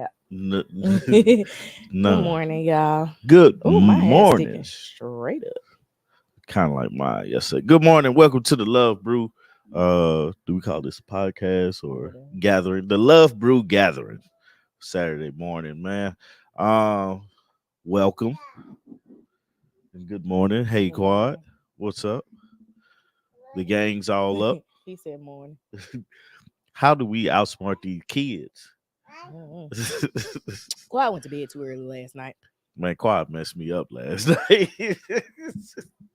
nap. N- Good None. morning, y'all. Good Oh, my hair's morning. sticking straight up. Kind of like mine yesterday. Good morning. Welcome to the Love Brew. Do we call this a podcast or Whatever. gathering? The Love Brew Gathering. Saturday morning, man. Welcome and good morning. Hey, Good Quad. morning. What's up? The gang's all up. He said morning. How do we outsmart these kids? Mm-mm. Well, I went to bed too early last night. Man, Quad messed me up last night.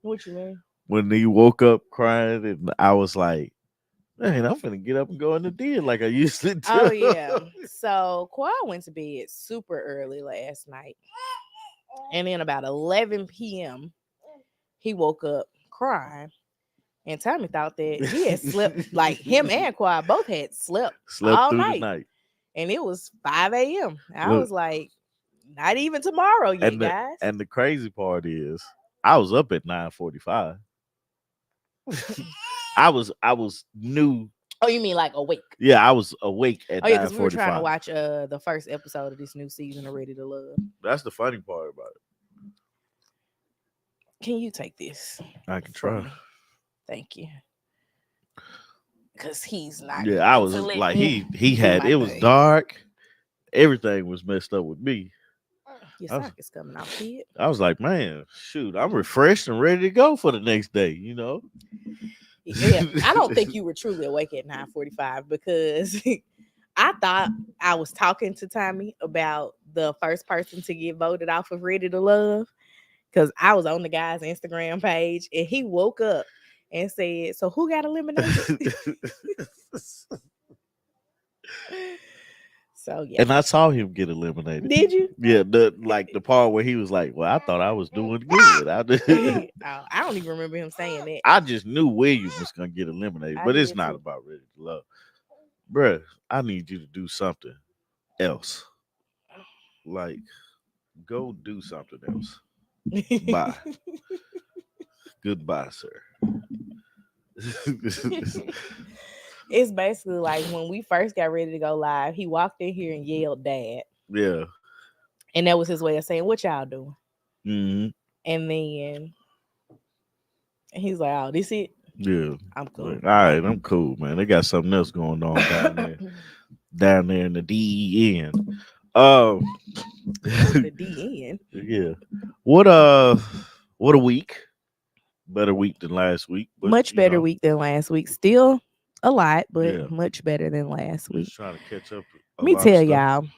What you mean? When he woke up crying, and I was like, man, I'm finna get up and go in the den like I usually do. Oh yeah. So Quad went to bed super early last night, and then about 11 p.m. he woke up crying. And Tommy thought that he had slept, like him and Quad both had slept Slept all through the night. night. And it was 5 a.m. I Look, was like, not even tomorrow yet, and the guys. and the crazy part is, I was up at 9:45. I was new. Oh, you mean like awake? Yeah, I was awake at Oh yeah, nine because we were forty trying to five. watch the first episode of this new season of Ready to Love. That's the funny part about Can you take this it. I can from try. me? Thank you. Because he's not Yeah, I going was to let like me he do had my it was thing. dark. Everything was messed up with me. Your I was, sock is coming out, kid. I was like, man, shoot, I'm refreshed and ready to go for the next day. You know. Yeah, I don't think you were truly awake at 9:45 because I thought I was talking to Tommy about the first person to get voted off of Ready to Love because I was on the guy's Instagram page and he woke up and said, "So who got eliminated?" So yeah, And I saw him get eliminated. did you? Yeah, the part where he was like, "Well, I thought I was doing good." Oh, I don't even remember him saying that. I just knew William was gonna get eliminated, I but it's did not too. about Ready to Love, bruh. I need you to do something else. Like, go do something else. Bye, goodbye, sir. It's basically like when we first got ready to go live, he walked in here and yelled "Dad," Yeah. and that was his way of saying, "What y'all doing?" Hmm. And then he's like, "Oh, this it? Yeah. I'm Like, cool." all right, I'm cool, man. They got something else going on down there in the DEN. Um, The DN. yeah. What a week. Better week than last week, but Much better week than last week. Still a lot, yeah, but much better than last just week. trying to catch up a Let me lot of tell stuff. y'all,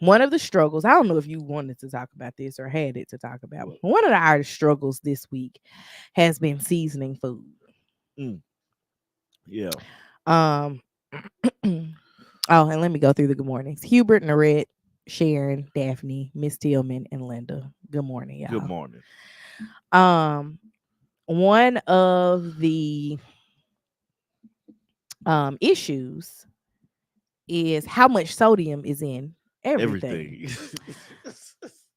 one of the struggles, I don't know if you wanted to talk about this or had it to talk about. What? One of our struggles this week has been seasoning food. Mm, yeah. Um oh, and let me go through the good mornings. Hubert, Narette, Sharon, Daphne, Miss Tillman, and Linda. Good morning, Good y'all. morning. One of the issues is how much sodium is in everything Everything.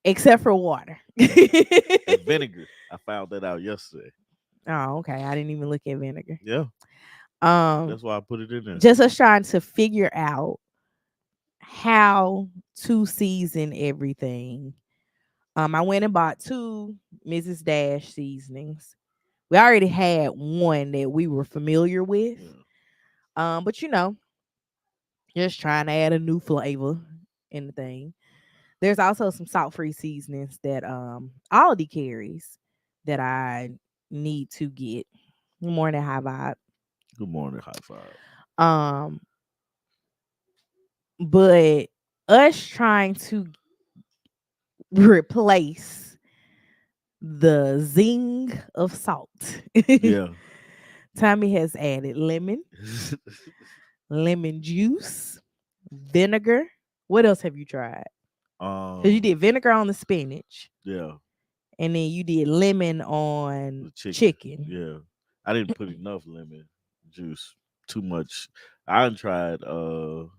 except for water. And vinegar. I found that out yesterday. Oh, okay. I didn't even look at vinegar. Yeah, Um, that's why I put it in there. just us trying to figure out how to season everything. I went and bought 2 Mrs. Dash seasonings. We already had one that we were familiar with. Yeah. But just trying to add a new flavor in the thing. There's also some salt-free seasonings that Aldi carries that I need to get. Good morning, high vibe. Good morning, high five. Um, but us trying to replace the zing of salt. Yeah. Tommy has added lemon juice, vinegar. What else have you tried? Because you um. did vinegar on the spinach, Yeah. and then you did lemon The on chicken. chicken. Yeah. I didn't put enough lemon juice. Too much. I done tried to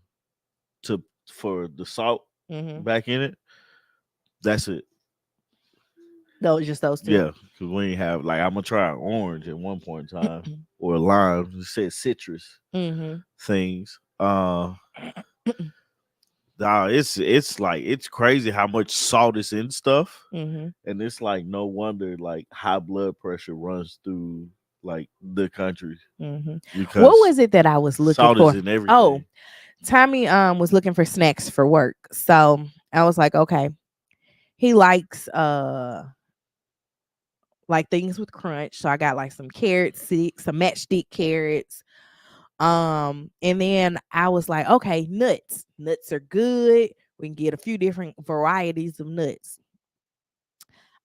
for the salt Mm-hmm. back in it. That's it. Those just those two. Yeah, because we ain't have like I'm gonna try an orange at one point in time or a lime. You said citrus Mm-hmm. things. Nah, it's like it's crazy how much salt is in stuff, Mm-hmm. and it's like no wonder like high blood pressure runs through like the country Mm-hmm. What because was it that I was looking salt is for? in Oh, everything. Tommy was looking for snacks for work. So I was like, okay. He likes like things with crunch. So I got like some carrot sticks, some matchstick carrots. And then I was like, okay, nuts. Nuts are good. We can get a few different varieties of nuts.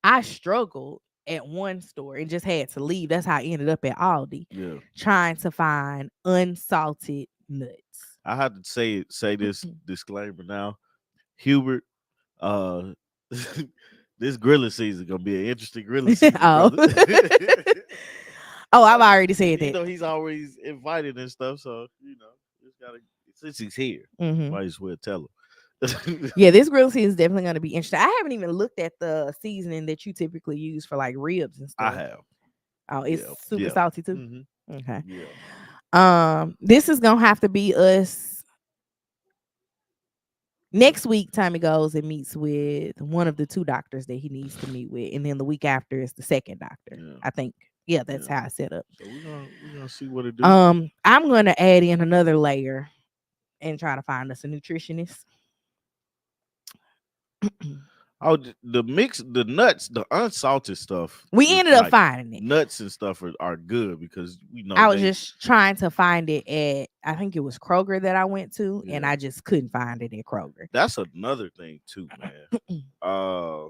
I struggled at one store and just had to leave. That's how I ended up at Aldi Yeah, trying to find unsalted nuts. I have to say this disclaimer now, Hubert. Uh, this grilling season gonna be an interesting grilling season, Oh. brother. Oh, I've already said You that. know he's always invited and stuff, so you know just gotta since he's here, Hmm. might as well tell him. Yeah, this grill season is definitely going to be interesting. I haven't even looked at the seasoning that you typically use for like ribs and I stuff. have, Oh, it's yeah, super yeah, salty too. hmm Okay. yeah. This is gonna have to be us next week. Tommy goes and meets with one of the two doctors that he needs to meet with, and then the week after is the second doctor. Yeah, I think. Yeah, that's yeah. how I set up. So we're gonna see what it do. I'm gonna add in another layer and try to find us a nutritionist. Oh, the mix, the nuts, the unsalted stuff, We ended up like finding it. nuts and stuff are good because we know I was they. just trying to find it at I think it was Kroger that I went to, and Yeah, I just couldn't find it at Kroger. that's another thing too, man. Uh,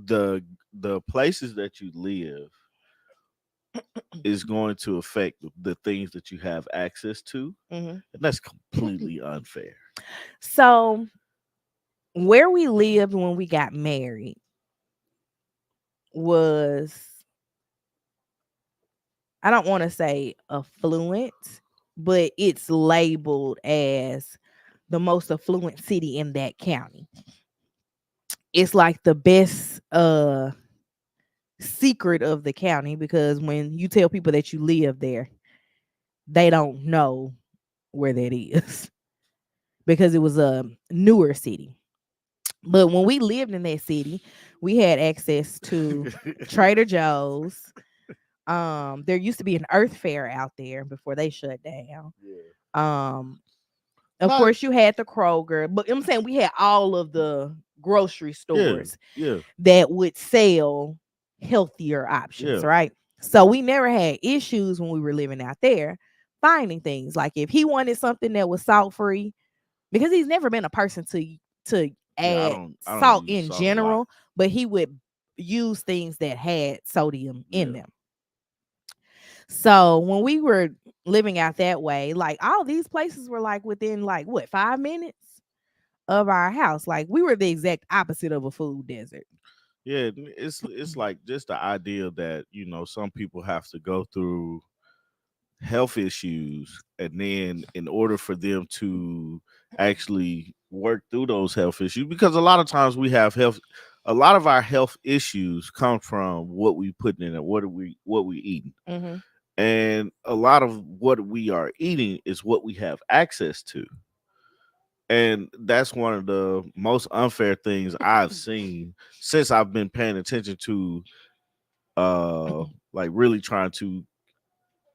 the the places that you live is going to affect the things that you have access to, Mhm. and that's completely unfair. So where we lived when we got married was I don't want to say affluent, but it's labeled as the most affluent city in that county. It's like the best secret of the county because when you tell people that you live there, they don't know where that is because it was a newer city. But when we lived in that city, we had access to Trader Joe's. There used to be an Earth Fair out there before they shut down. Yeah. Um, of Not. course, you had the Kroger, but I'm saying we had all of the grocery Yeah. stores Yeah. that would sell healthier options, Yeah. right? So we never had issues when we were living out there finding things. Like if he wanted something that was salt free, because he's never been a person to Yeah. I add don't. I don't salt use in salt a lot. general, but he would use things that had sodium in Yeah. them. So when we were living out that way, like all these places were like within like what 5 minutes of our house. Like we were the exact opposite of a food desert. Yeah. It's like just the idea that some people have to go through health issues, and then in order for them to actually work through those health issues, because a lot of times we have health a lot of our health issues come from what we put in it, what we eating, Mm-hmm. and a lot of what we are eating is what we have access to, and that's one of the most unfair things I've seen since I've been paying attention to like really trying to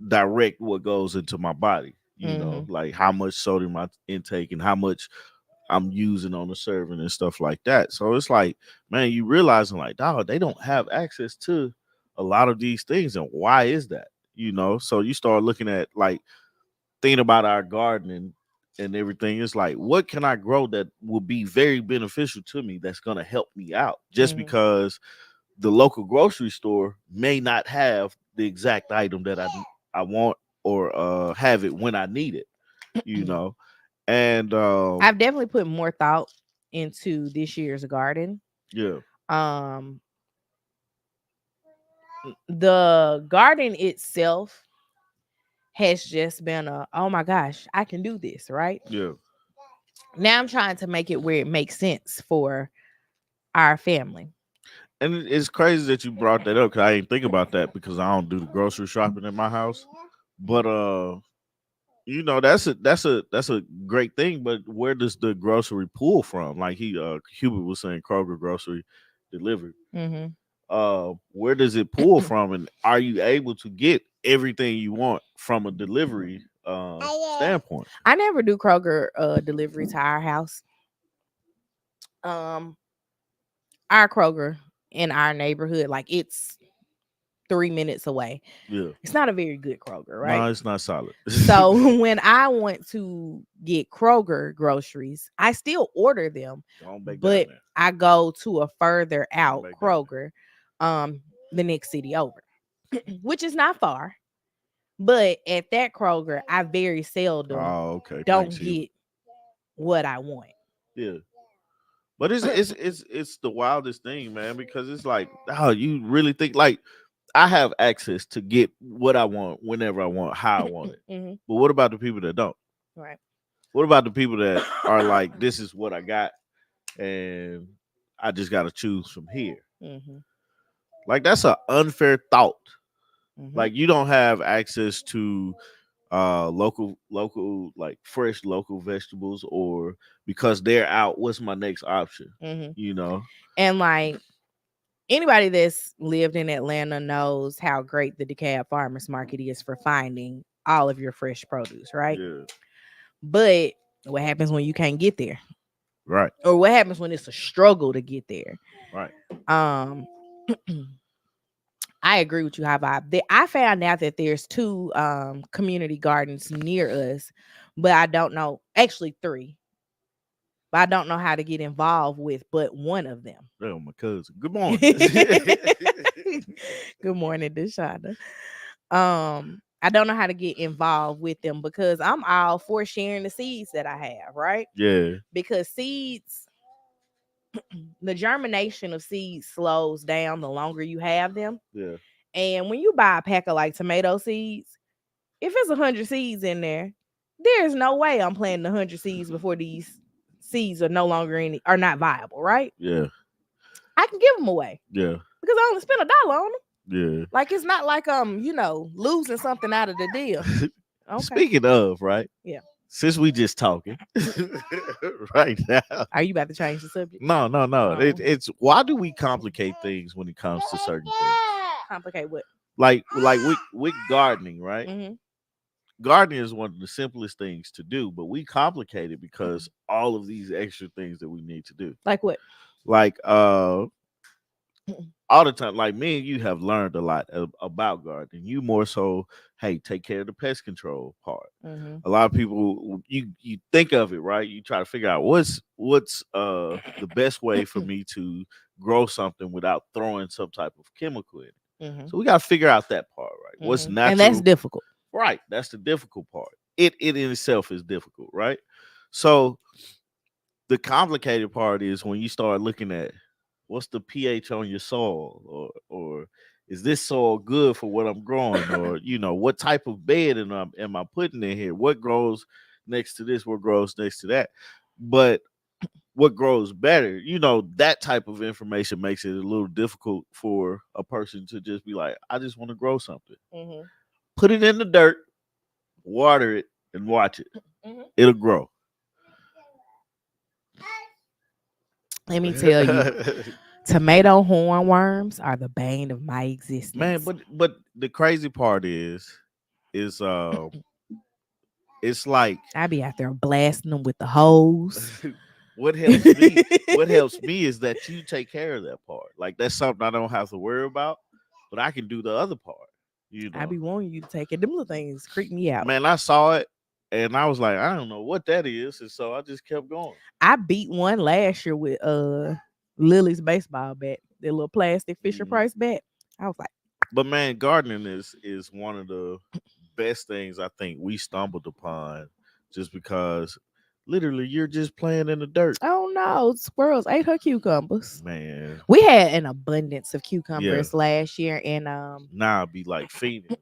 direct what goes into my body. Mm-hmm. Like how much sodium I intake and how much I'm using on the serving and stuff like that. So it's like, man, you realizing like, dog, they don't have access to a lot of these things, and why is that? So you start looking at like thinking about our gardening and everything. It's like, what can I grow that will be very beneficial to me? That's gonna help me out, just Mm-hmm. because the local grocery store may not have the exact item that I want, or have it when I need it, you know. And I've definitely put more thought into this year's garden. yeah, Um, the garden itself has just been a oh my gosh, I can do this, right? yeah. Now I'm trying to make it where it makes sense for our family. And it's crazy that you brought that up because I ain't think about that because I don't do the grocery shopping at my house. But that's a great thing, but where does the grocery pull from? Like Hubert was saying, Kroger grocery delivered. Mm-hmm. Where does it pull from, and are you able to get everything you want from a delivery standpoint? I never do Kroger delivery to our house. Um, our Kroger in our neighborhood, like it's 3 minutes away. Yeah, It's not a very good Kroger, right? no, it's not solid. So when I want to get Kroger groceries, I still order them, Don't bake down but there. I go to a further Don't out bake down there. Kroger, the next city over, which is not far. But at that Kroger, I very seldom Oh, okay. Thanks, don't Hubert. get what I want. Yeah. But it's the wildest thing, man, because it's like, oh, you really think like I have access to get what I want whenever I want, how I want it. Hmm. But what about the people that don't? Right. What about the people that are like, this is what I got, and I just got to choose from here? Hmm. Like that's an unfair thought. Hmm. Like you don't have access to local like fresh local vegetables, or because they're out, what's my next option? Hmm. You know? And like anybody that's lived in Atlanta knows how great the DeKalb Farmers Market is for finding all of your fresh produce, right? Yeah. But what happens when you can't get there? Right. Or what happens when it's a struggle to get there? Right. Um I agree with you, how vibe. I found out that there's two community gardens near us, but I don't know, actually three, but I don't know how to get involved with but one of them. Oh, my cousin. Good morning. Good morning, Deshada. I don't know how to get involved with them because I'm all for sharing the seeds that I have, right? Yeah. Because seeds, the germination of seeds slows down the longer you have them. Yeah. And when you buy a pack of like tomato seeds, if it's 100 seeds in there, there's no way I'm planting 100 seeds before these seeds are no longer any are not viable, right? Yeah. I can give them away Yeah. because I only spent $1 on them. Yeah. Like it's not like losing something out of the deal. Okay. Speaking of, right? Yeah. Since we just talking right now. Are you about to change the subject? No, no, no. Oh. It's why do we complicate things when it comes to certain things? Complicate what? Like with gardening, right? Mm-hmm. Gardening is one of the simplest things to do, but we complicate it because all of these extra things that we need to do. Like what? Like all the time, like me and you have learned a lot about gardening. You more so, hey, take care of the pest control part. Mm-hmm. A lot of people, you think of it, right? You try to figure out what's the best way for me to grow something without throwing some type of chemical in it. Mm-hmm. So we got to figure out that part, right? What's Mm-hmm. natural, And that's difficult. right? That's the difficult part. It in itself is difficult, right? So the complicated part is when you start looking at what's the pH on your soil, or is this soil good for what I'm growing, or what type of bed am I putting in here? What grows next to this? What grows next to that? But what grows better? That type of information makes it a little difficult for a person to just be like, I just want to grow something. Mm-hmm. Put it in the dirt, water it, and watch it. Mm-hmm. It'll grow. Let me tell you, tomato hornworms are the bane of my Man, existence. but the crazy part is it's like I be out there blasting them with the hose. what helps me what helps me is that you take care of that part. Like that's something I don't have to worry about, but I can do the other part. I be wanting you to take it. Them little things creep me out. Man, I saw it and I was like, I don't know what that is, and so I just kept going. I beat one last year with Lily's baseball bat, that little plastic Fisher Mhm. Price bat. I was like, But man, gardening is one of the best things I think we stumbled upon, just because literally you're just playing in the dirt. oh no, squirrels ate her cucumbers. Man, We had an abundance of yeah. cucumbers last year, and Now I'd be like feeding.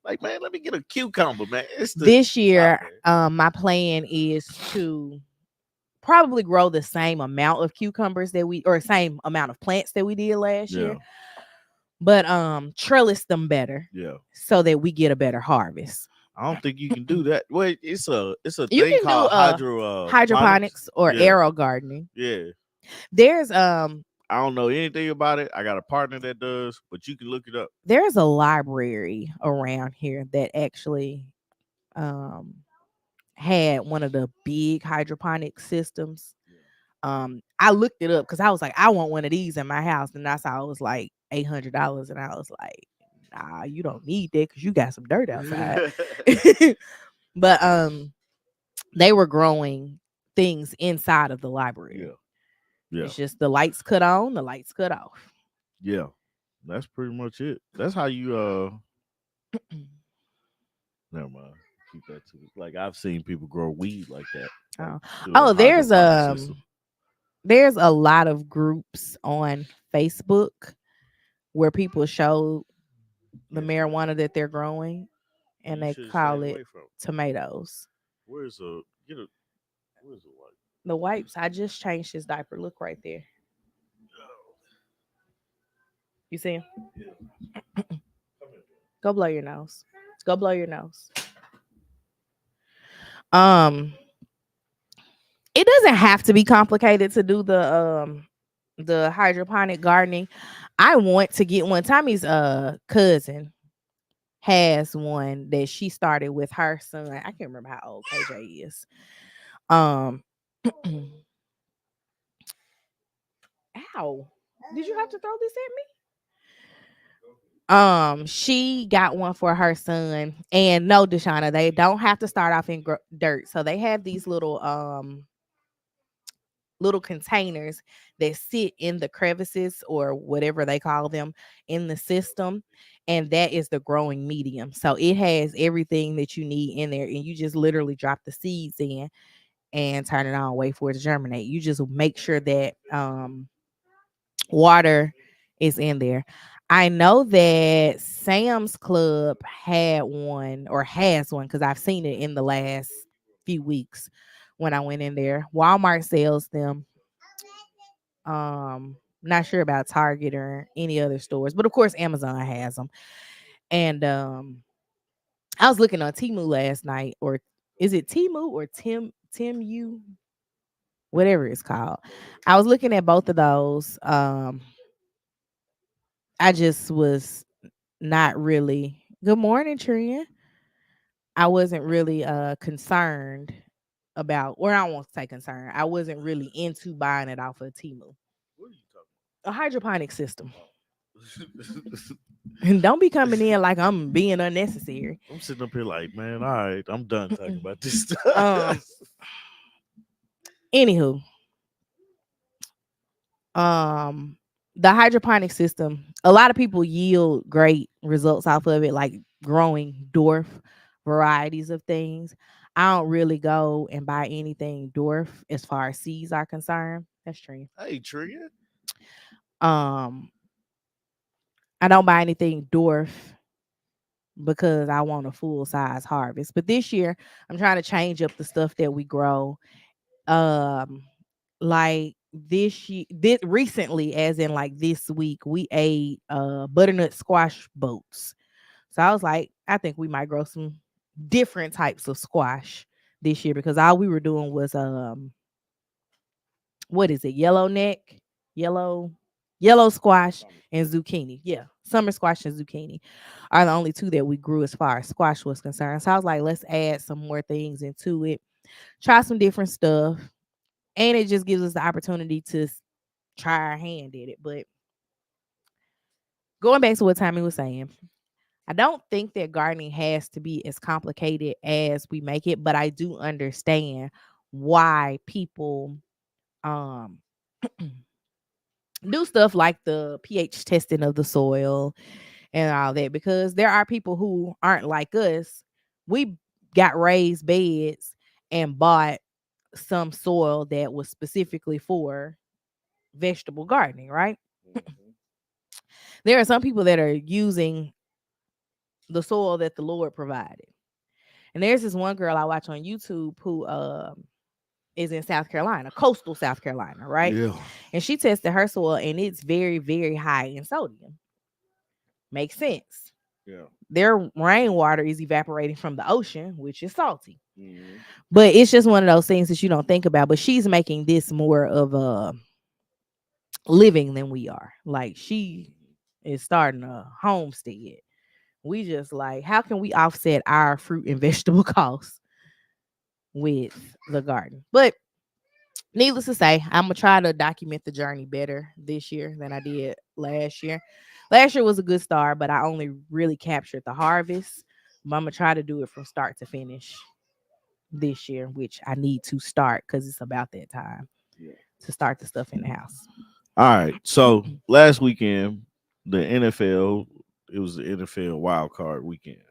Like, man, let me get a cucumber, man. this year, Stop, my plan is to probably grow the same amount of cucumbers or same amount of plants that we did last yeah, year, but trellis them better yeah. so that we get a better harvest. I don't think you can do that. Wait, it's a You thing can do called hydroponics. hydroponics or Yeah, aero gardening. yeah. There's I don't know anything about it. I got a partner that does, but you can look it up. there's a library around here that actually um had one of the big hydroponic systems. I looked it up because I was like, I want one of these in my house, and I saw it was like $800, and I was like, nah, you don't need that because you got some dirt outside. Yeah, But they were growing things inside of the library. yeah, yeah, It's just the lights cut on, the lights cut off. yeah. That's pretty much it. That's how you never mind. Keep that to like I've seen people grow weed like that, like Oh, through the oh, hydroponic system. there's a lot of groups on Facebook where people show the Yes, ma'am. marijuana that they're growing, And and you they should stay call it away from. tomatoes. Where's a get a where's a white? The wipes, I just changed his diaper. Look right there. You see him? Yeah, come here. Go blow your nose. Go blow your nose. Um, it doesn't have to be complicated to do the hydroponic gardening. I want to get one. Tommy's cousin has one that she started with her son. I can't remember how old KJ is. Um, ow. Did you have to throw this at me? She got one for her son, and no, Deshauna, they don't have to start off in dirt. So they have these little containers that sit in the crevices or whatever they call them in the system, and that is the growing medium. So it has everything that you need in there, and you just literally drop the seeds in and turn it on, wait for it to germinate. You just make sure that water is in there. I know that Sam's Club had one or has one because I've seen it in the last few weeks when I went in there. Walmart sells them. Not sure about Target or any other stores, but of course Amazon has them. And I was looking on Temu last night, or is it Temu or Timu, whatever it's called. I was looking at both of those. I just was not really. Good morning, Tria. I wasn't really concerned about, or I won't say concerned. I wasn't really into buying it off of Temu. What are you talking A hydroponic system. about? And don't be coming in like I'm being unnecessary. I'm sitting up here like, man, all right, I'm done talking Mm-mm. about this stuff. um. Anywho, um, the hydroponic system. A lot of people yield great results off of it, like growing dwarf varieties of things. I don't really go and buy anything dwarf as far as seeds are concerned. That's true. Hey, Trigger. Um, I don't buy anything dwarf because I want a full size harvest. But this year, I'm trying to change up the stuff that we grow. Um, like this recently, as in like this week, we ate butternut squash boats. So I was like, I think we might grow some different types of squash this year because all we were doing was what is it? Yellow neck, yellow, yellow squash and zucchini. Yeah, summer squash and zucchini are the only two that we grew as far as squash was concerned. So I was like, let's add some more things into it, try some different stuff, and it just gives us the opportunity to try our hand at it. But going back to what Tommy was saying, I don't think that gardening has to be as complicated as we make it, but I do understand why people um do stuff like the pH testing of the soil and all that, because there are people who aren't like us. We got raised beds and bought some soil that was specifically for vegetable gardening, right? Mhm. There are some people that are using the soil that the Lord provided. And there's this one girl I watch on YouTube who is in South Carolina, coastal South Carolina, right? Yeah. And she tested her soil and it's very, very high in sodium. Makes sense. Yeah. Their rainwater is evaporating from the ocean, which is salty. Mhm. But it's just one of those things that you don't think about. But she's making this more of a living than we are. Like she is starting a homestead. We just like, how can we offset our fruit and vegetable costs with the garden? But needless to say, I'm gonna try to document the journey better this year than I did last year. Last year was a good start, but I only really captured the harvest. But I'm gonna try to do it from start to finish this year, which I need to start because it's about that time Yeah. to start the stuff in the house. All right. So last weekend, the NFL, it was the NFL wild card weekend.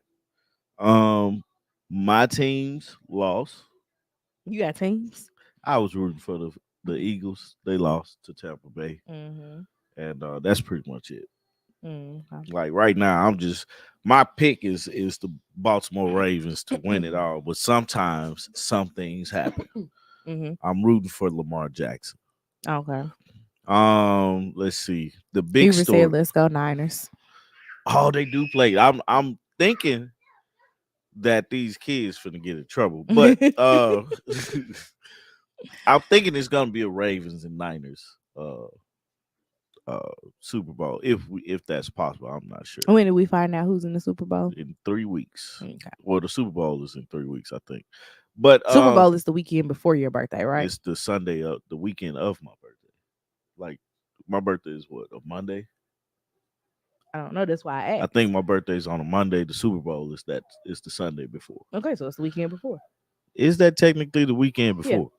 Um, my teams lost. You got teams? I was rooting for the Eagles. They lost to Tampa Bay, Mm-hmm. and that's pretty much it. Mm-hmm. Like right now, I'm just my pick is the Baltimore Ravens to win it all. But sometimes some things happen. Mm-hmm. I'm rooting for Lamar Jackson. Okay. Let's see the big Beaver said, story. "Let's go Niners." Oh, they do play. I'm thinking that these kids finna get in trouble, but I'm thinking it's gonna be a Ravens and Niners uh Super Bowl if that's possible. I'm not sure. When did we find out who's in the Super Bowl? In 3 weeks. Okay. Well, the Super Bowl is in 3 weeks, I think. But Super Bowl is the weekend before your birthday, right? it's the Sunday of the weekend of my birthday. Like my birthday is what, a Monday? I don't know. That's why I I asked. think my birthday's on a Monday. The Super Bowl is the Sunday before. Okay, so it's the weekend before. Is that technically the weekend Yeah. before?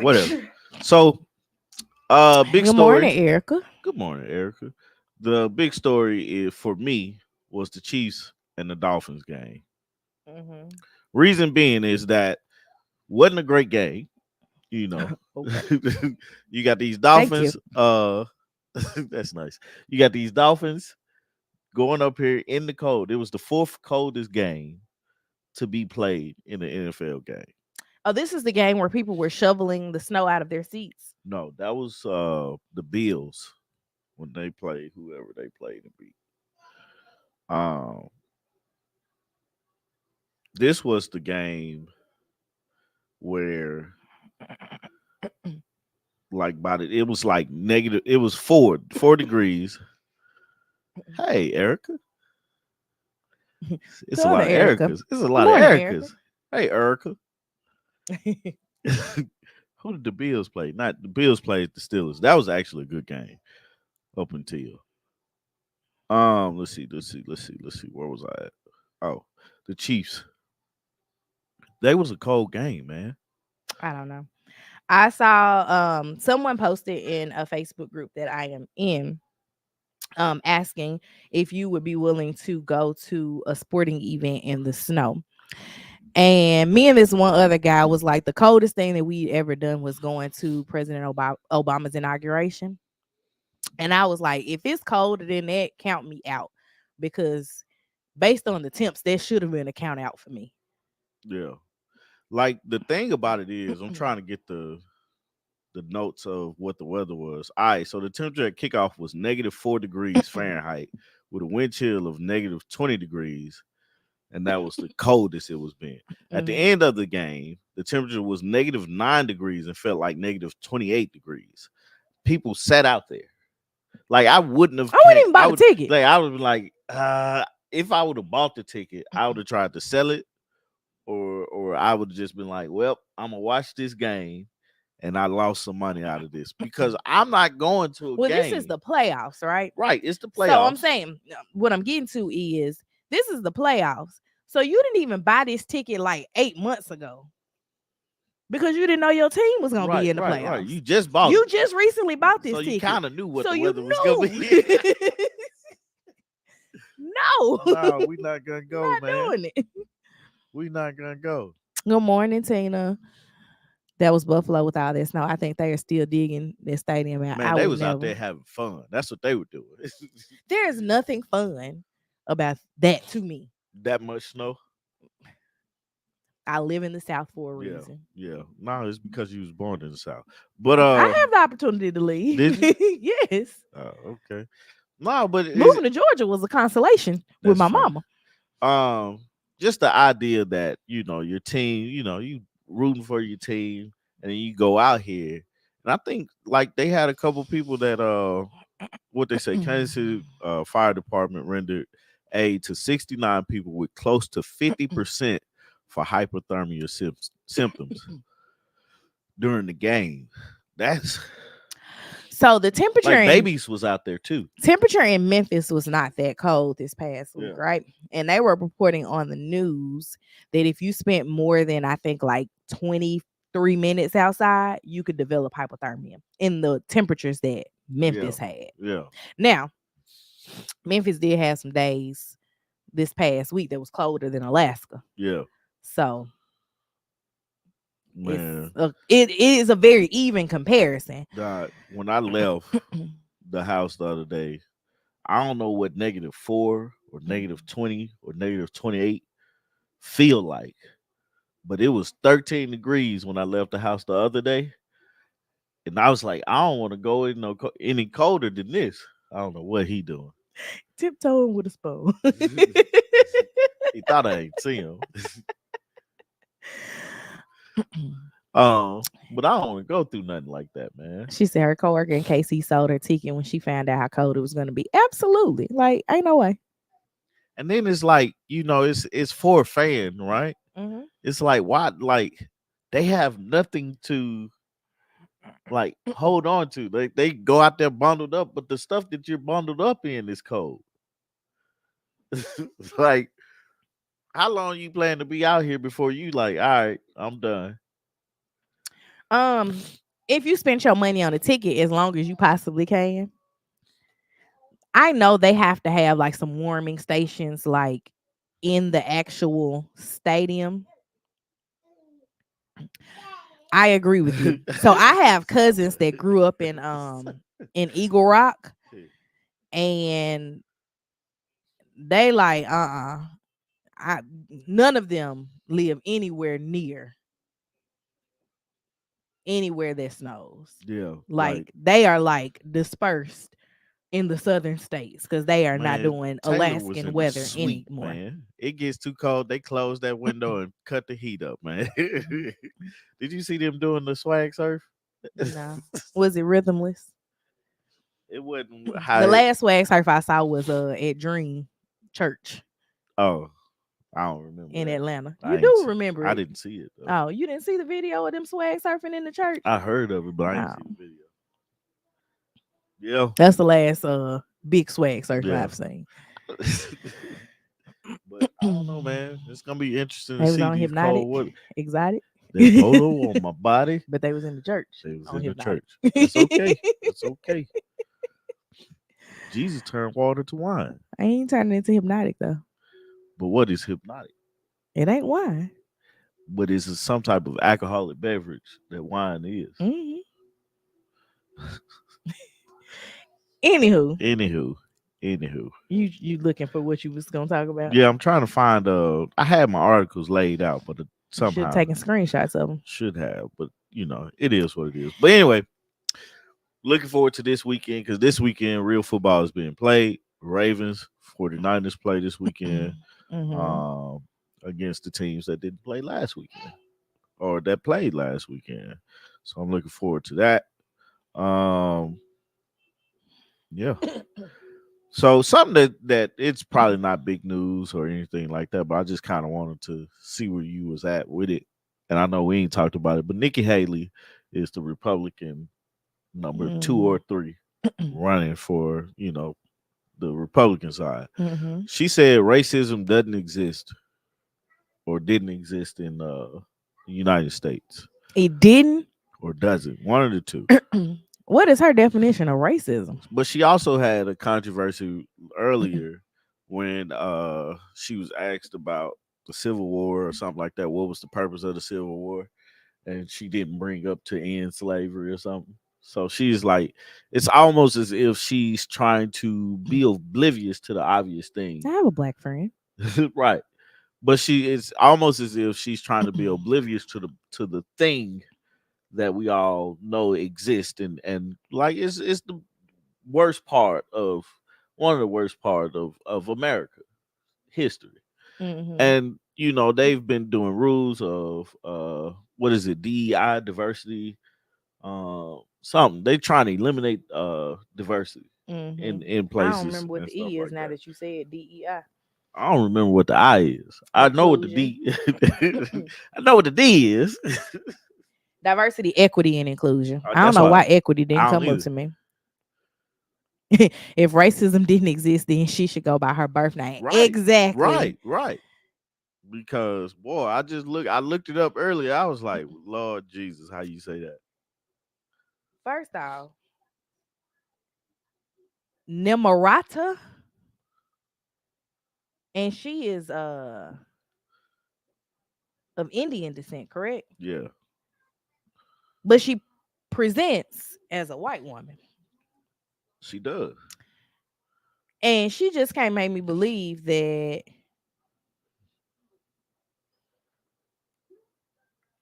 Whatever. So, big Good morning, story. Erica. Good morning, Erica. The big story is for me was the Chiefs and the Dolphins game. Mm-hmm. Reason being is that wasn't a great game. You know, Okay. you got these Thank you. Dolphins. That's nice. You got these Dolphins going up here in the cold. It was the fourth coldest game to be played in the NFL game. Oh, this is the game where people were shoveling the snow out of their seats. No, that was the Bills when they played whoever they played and beat. Um, this was the game where like by the it was like negative. It was four degrees. Hey, Erica, it's a Tell the lot of Erica. Ericas. It's a Good lot of morning, Erica. Ericas. Hey, Erica. Who did the Bills play? Not the Bills played the Steelers. That was actually a good game up until let's see. Where was I at? Oh, the Chiefs. That was a cold game, man. I don't know. I saw someone posted in a Facebook group that I am in, asking if you would be willing to go to a sporting event in the snow. And me and this one other guy was like, the coldest thing that we'd ever done was going to President Obama's inauguration. And I was like, if it's colder than that, count me out. Because based on the temps, that should have been a count out for me. Yeah. Like the thing about it is, I'm trying to get the notes of what the weather was. All right, so the temperature at kickoff was -4 degrees Fahrenheit with a wind chill of -20 degrees, and that was the coldest it was been. At the Mhm. end of the game, the temperature was -9 degrees and felt like -28 degrees. People sat out there. Like I wouldn't have I wouldn't came. even buy the ticket. I would be like, if I would have bought the ticket, I would have tried to sell it, or I would have just been like, well, I'm gonna watch this game, and I lost some money out of this because I'm not going to a Well, this game. is the playoffs, right? Right, it's the So I'm playoffs. saying what I'm getting to is this is the playoffs. So you didn't even buy this ticket like 8 months ago because you didn't know your team was gonna be in the Right. playoffs. You just bought You it, just recently bought so this you ticket. kind of knew what So the you weather was gonna knew. be. No, No, we not gonna go, not man. doing it. We not gonna go. Good morning, Tina. That was Buffalo with all that snow. I think they are still digging their stadium out. Man, I they would was out never. there having fun. That's what they were doing. There is nothing fun about that to me. That much snow. I live in the South for a Yeah, reason. yeah. No, it's because you was born in the South. But I have the opportunity to leave. did you? Yes. Oh, okay. No, but Moving to Georgia was a consolation with that's my fair. mama. Just the idea that your team, you rooting for your team, and then you go out here, and I think like they had a couple people that what they say, Kansas City Fire Department rendered aid to 69 people with close to 50% for hypothermia symptoms during the game. That's So the temperature like in babies was out there too. temperature in Memphis was not that cold this past week, Yeah. right? And they were reporting on the news that if you spent more than I think like 23 minutes outside, you could develop hypothermia in the temperatures that Yeah. Memphis had. Yeah. Now, Memphis did have some days this past week that was colder than Alaska. Yeah. So Man. it is a very even comparison. God, when I left the house the other day, I don't know what -4 or -20 or -28 feel like, but it was 13 degrees when I left the house the other day, and I was like, I don't want to go in any colder than this. I don't know what he doing. Tiptoeing with a spoon. He thought I ain't see him. But I don't want to go through nothing like that, man. She said her coworker in KC sold her ticket when she found out how cold it was going to be. Absolutely. Like, ain't no way. And then it's like, it's for a fan, right? Mm-hmm. It's like, why? Like, they have nothing to like hold on to. They go out there bundled up, but the stuff that you're bundled up in is cold. Like, how long you plan to be out here before you like, all right, I'm done. Um, if you spend your money on a ticket as long as you possibly can, I know they have to have like some warming stations like in the actual stadium. I agree with you. So I have cousins that grew up in Eagle Rock, and they like I none of them live anywhere that snows. Yeah, like, Like they are like dispersed in the southern states because they are not man, doing Taylor was Alaskan in the weather suite, anymore. man. It gets too cold. They close that window and cut the heat up, man. Did you see them doing the swag surf? No. Was it rhythmless? It wasn't The how. last swag surf I saw was at Dream Church Oh, I don't remember in that. Atlanta. You I ain't. do remember I it. didn't see it though. Oh, you didn't see the video of them swag surfing in the church? I heard of it, but I didn't Oh, see the video. Yeah, that's the last big swag surf yeah. I've seen. But I don't know, man. It's gonna be interesting to They was see on these Hypnotic, cold weather. Exotic. That photo on my body. But they was in the church They was on in the Hypnotic. church. That's okay. That's okay. Jesus turned water to wine. I ain't turning into Hypnotic though. But what is hypnotic? It ain't wine. But it's some type of alcoholic beverage that wine is. Mm-hmm. Anywho, Anywho, anywho. you looking for what you was gonna talk about? Yeah, I'm trying to find. I had my articles laid out, but You should have somehow taken screenshots of them. should have. But it is what it is. But anyway, looking forward to this weekend because this weekend real football is being played. Ravens, 49ers play this weekend Mm-hmm. um, against the teams that didn't play last weekend or that played last weekend. So I'm looking forward to that. Um, yeah. So something that it's probably not big news or anything like that, but I just kind of wanted to see where you was at with it. And I know we ain't talked about it, but Nikki Haley is the Republican number 2 or 3 running for the Republican side. Mm-hmm. She said racism doesn't exist or didn't exist in the United States It didn't. or doesn't. One of the two. What is her definition of racism? But she also had a controversy earlier when she was asked about the Civil War or something like that. What was the purpose of the Civil War? And she didn't bring up to end slavery or something. So she's like, it's almost as if she's trying to be oblivious to the obvious thing. I have a black friend. Right. But it's almost as if she's trying to be oblivious to the thing that we all know exists and like it's the worst part of one of the worst part of America history. Mm-hmm. And they've been doing rules of what is it, DEI, diversity, something. They trying to eliminate diversity Mm-hmm. in I don't places remember what and the stuff E is like now that. that you said DEI. I don't remember what the I is. I know what the Inclusion. D. I know what the D is. Diversity, equity, and inclusion. I don't That's know why why equity I didn't don't come up either. to me. If racism didn't exist, then she should go by her birth name. Right, Exactly. right. Because boy, I looked it up earlier. I was like, Lord Jesus, how you say that? First off, Nimarata, and she is of Indian descent, correct? Yeah, But she presents as a white woman. she does. And she just can't make me believe that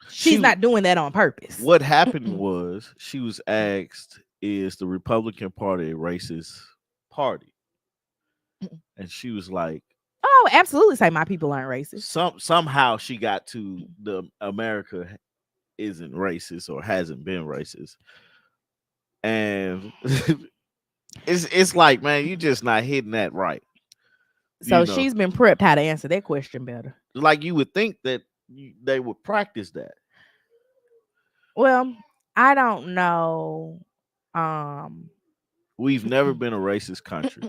she's She not doing that on purpose. What happened was she was asked, "Is the Republican Party a racist party?" And she was like, Oh, absolutely say my people aren't racist. somehow she got to the America isn't racist or hasn't been racist, and it's like, man, you just not hitting that right. So she's been prepped how to answer that question better. Like you would think that they would practice that. Well, I don't know. Um We've never been a racist country.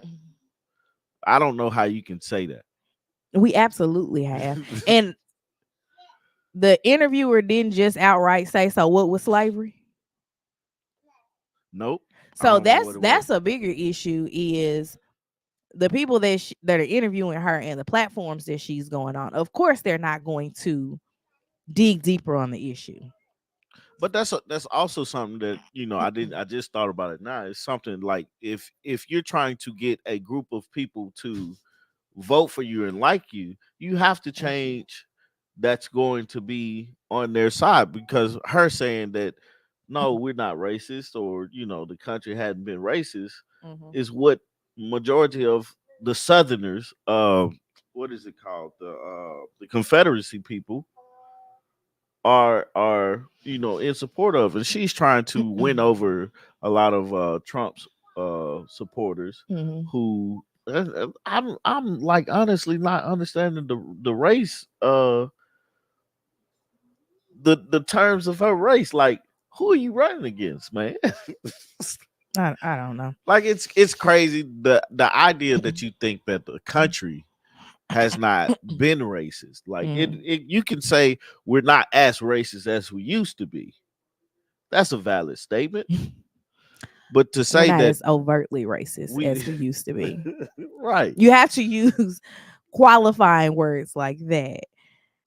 I don't know how you can say that. we absolutely have. And the interviewer didn't just outright say, so what was slavery? Nope. I So don't know what it was. that's a bigger issue is the people that are interviewing her and the platforms that she's going on. Of course they're not going to dig deeper on the issue. But that's also something that I just thought about it now. It's something like if you're trying to get a group of people to vote for you and like you have to change that's going to be on their side, because her saying that no, we're not racist, or the country hadn't been racist, Mm-hmm. is what majority of the Southerners, what is it called, the Confederacy people are in support of, and she's trying to win over a lot of Trump's supporters Mm-hmm. who I'm like honestly not understanding the race, the terms of her race. Like, who are you running against, man? I don't know. Like, it's crazy, the idea that you think that the country has not been racist. Like, Mm. you can say we're not as racist as we used to be. That's a valid statement. But to We're say not that as overtly racist we as we used to be. right, You have to use qualifying words like that.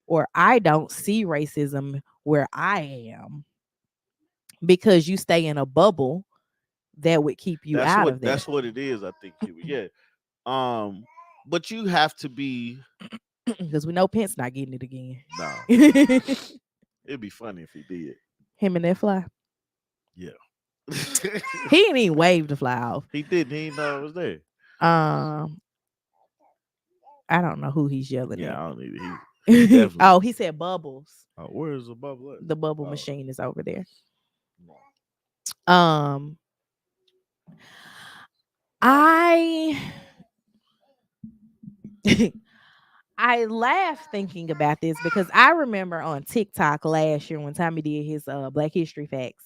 Or I don't see racism where I am because you stay in a bubble that would keep you out of there. that's what it is, I think. Yeah. But you have to be Because we know Pence not getting it again. no. It'd be funny if he did. Him and that fly. Yeah. He didn't even wave the fly off. He didn't. He didn't know it was there. Um, I don't know who he's yelling Yeah, at. I don't need it. He definitely. Oh, he said bubbles. Where's the bubble at? The bubble Oh, machine is over there. no. Um, I I laugh thinking about this because I remember on TikTok last year when Tommy did his Black History Facts,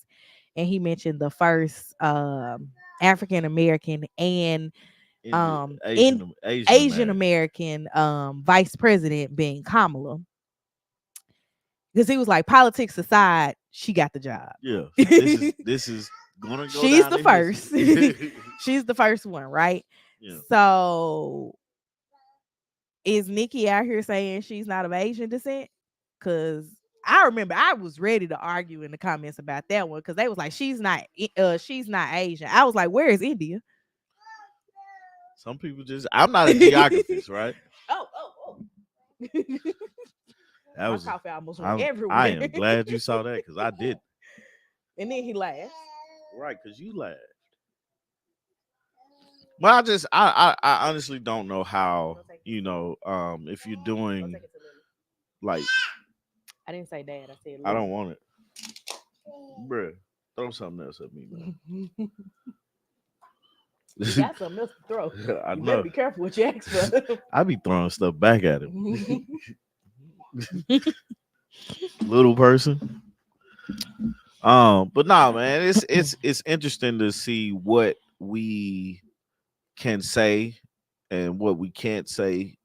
and he mentioned the first African American and in Asian American. American vice president being Kamala. Because he was like, politics aside, she got the job. Yeah. This is gonna go She's down the in first. history. She's the first one, right? Yeah. So is Nikki out here saying she's not of Asian descent? Because I remember I was ready to argue in the comments about that one because they was like, she's not Asian. I was like, where is India? Some people just I'm not a geographist, right? Oh. That My was coffee almost went I everywhere. am glad you saw that, because I did. And then he laughed. Right, because you laughed. But I honestly don't know how, if you're Go doing take it to Lily. like, I didn't say dad. I said I don't Lily. want it, bruh. Throw something else at me, He man. got something else to throw. I You better know. be careful what you ask for. I be throwing stuff back at him, little person. But nah, man, it's interesting to see what we can say and what we can't say,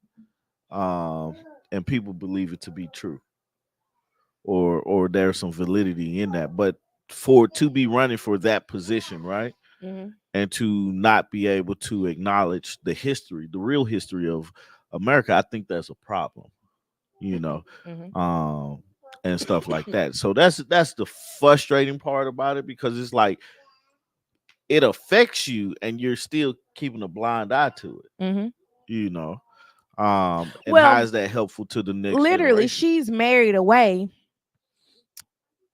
um, and people believe it to be true, or there's some validity in that. But for to be running for that position, right, Hmm. and to not be able to acknowledge the history, the real history of America, I think that's a problem, you know, Hmm. um, and stuff like that. So that's the frustrating part about it, because it's like it affects you and you're still keeping a blind eye to it, Hmm. you know. And how Well, is that helpful to the next literally, generation? she's married away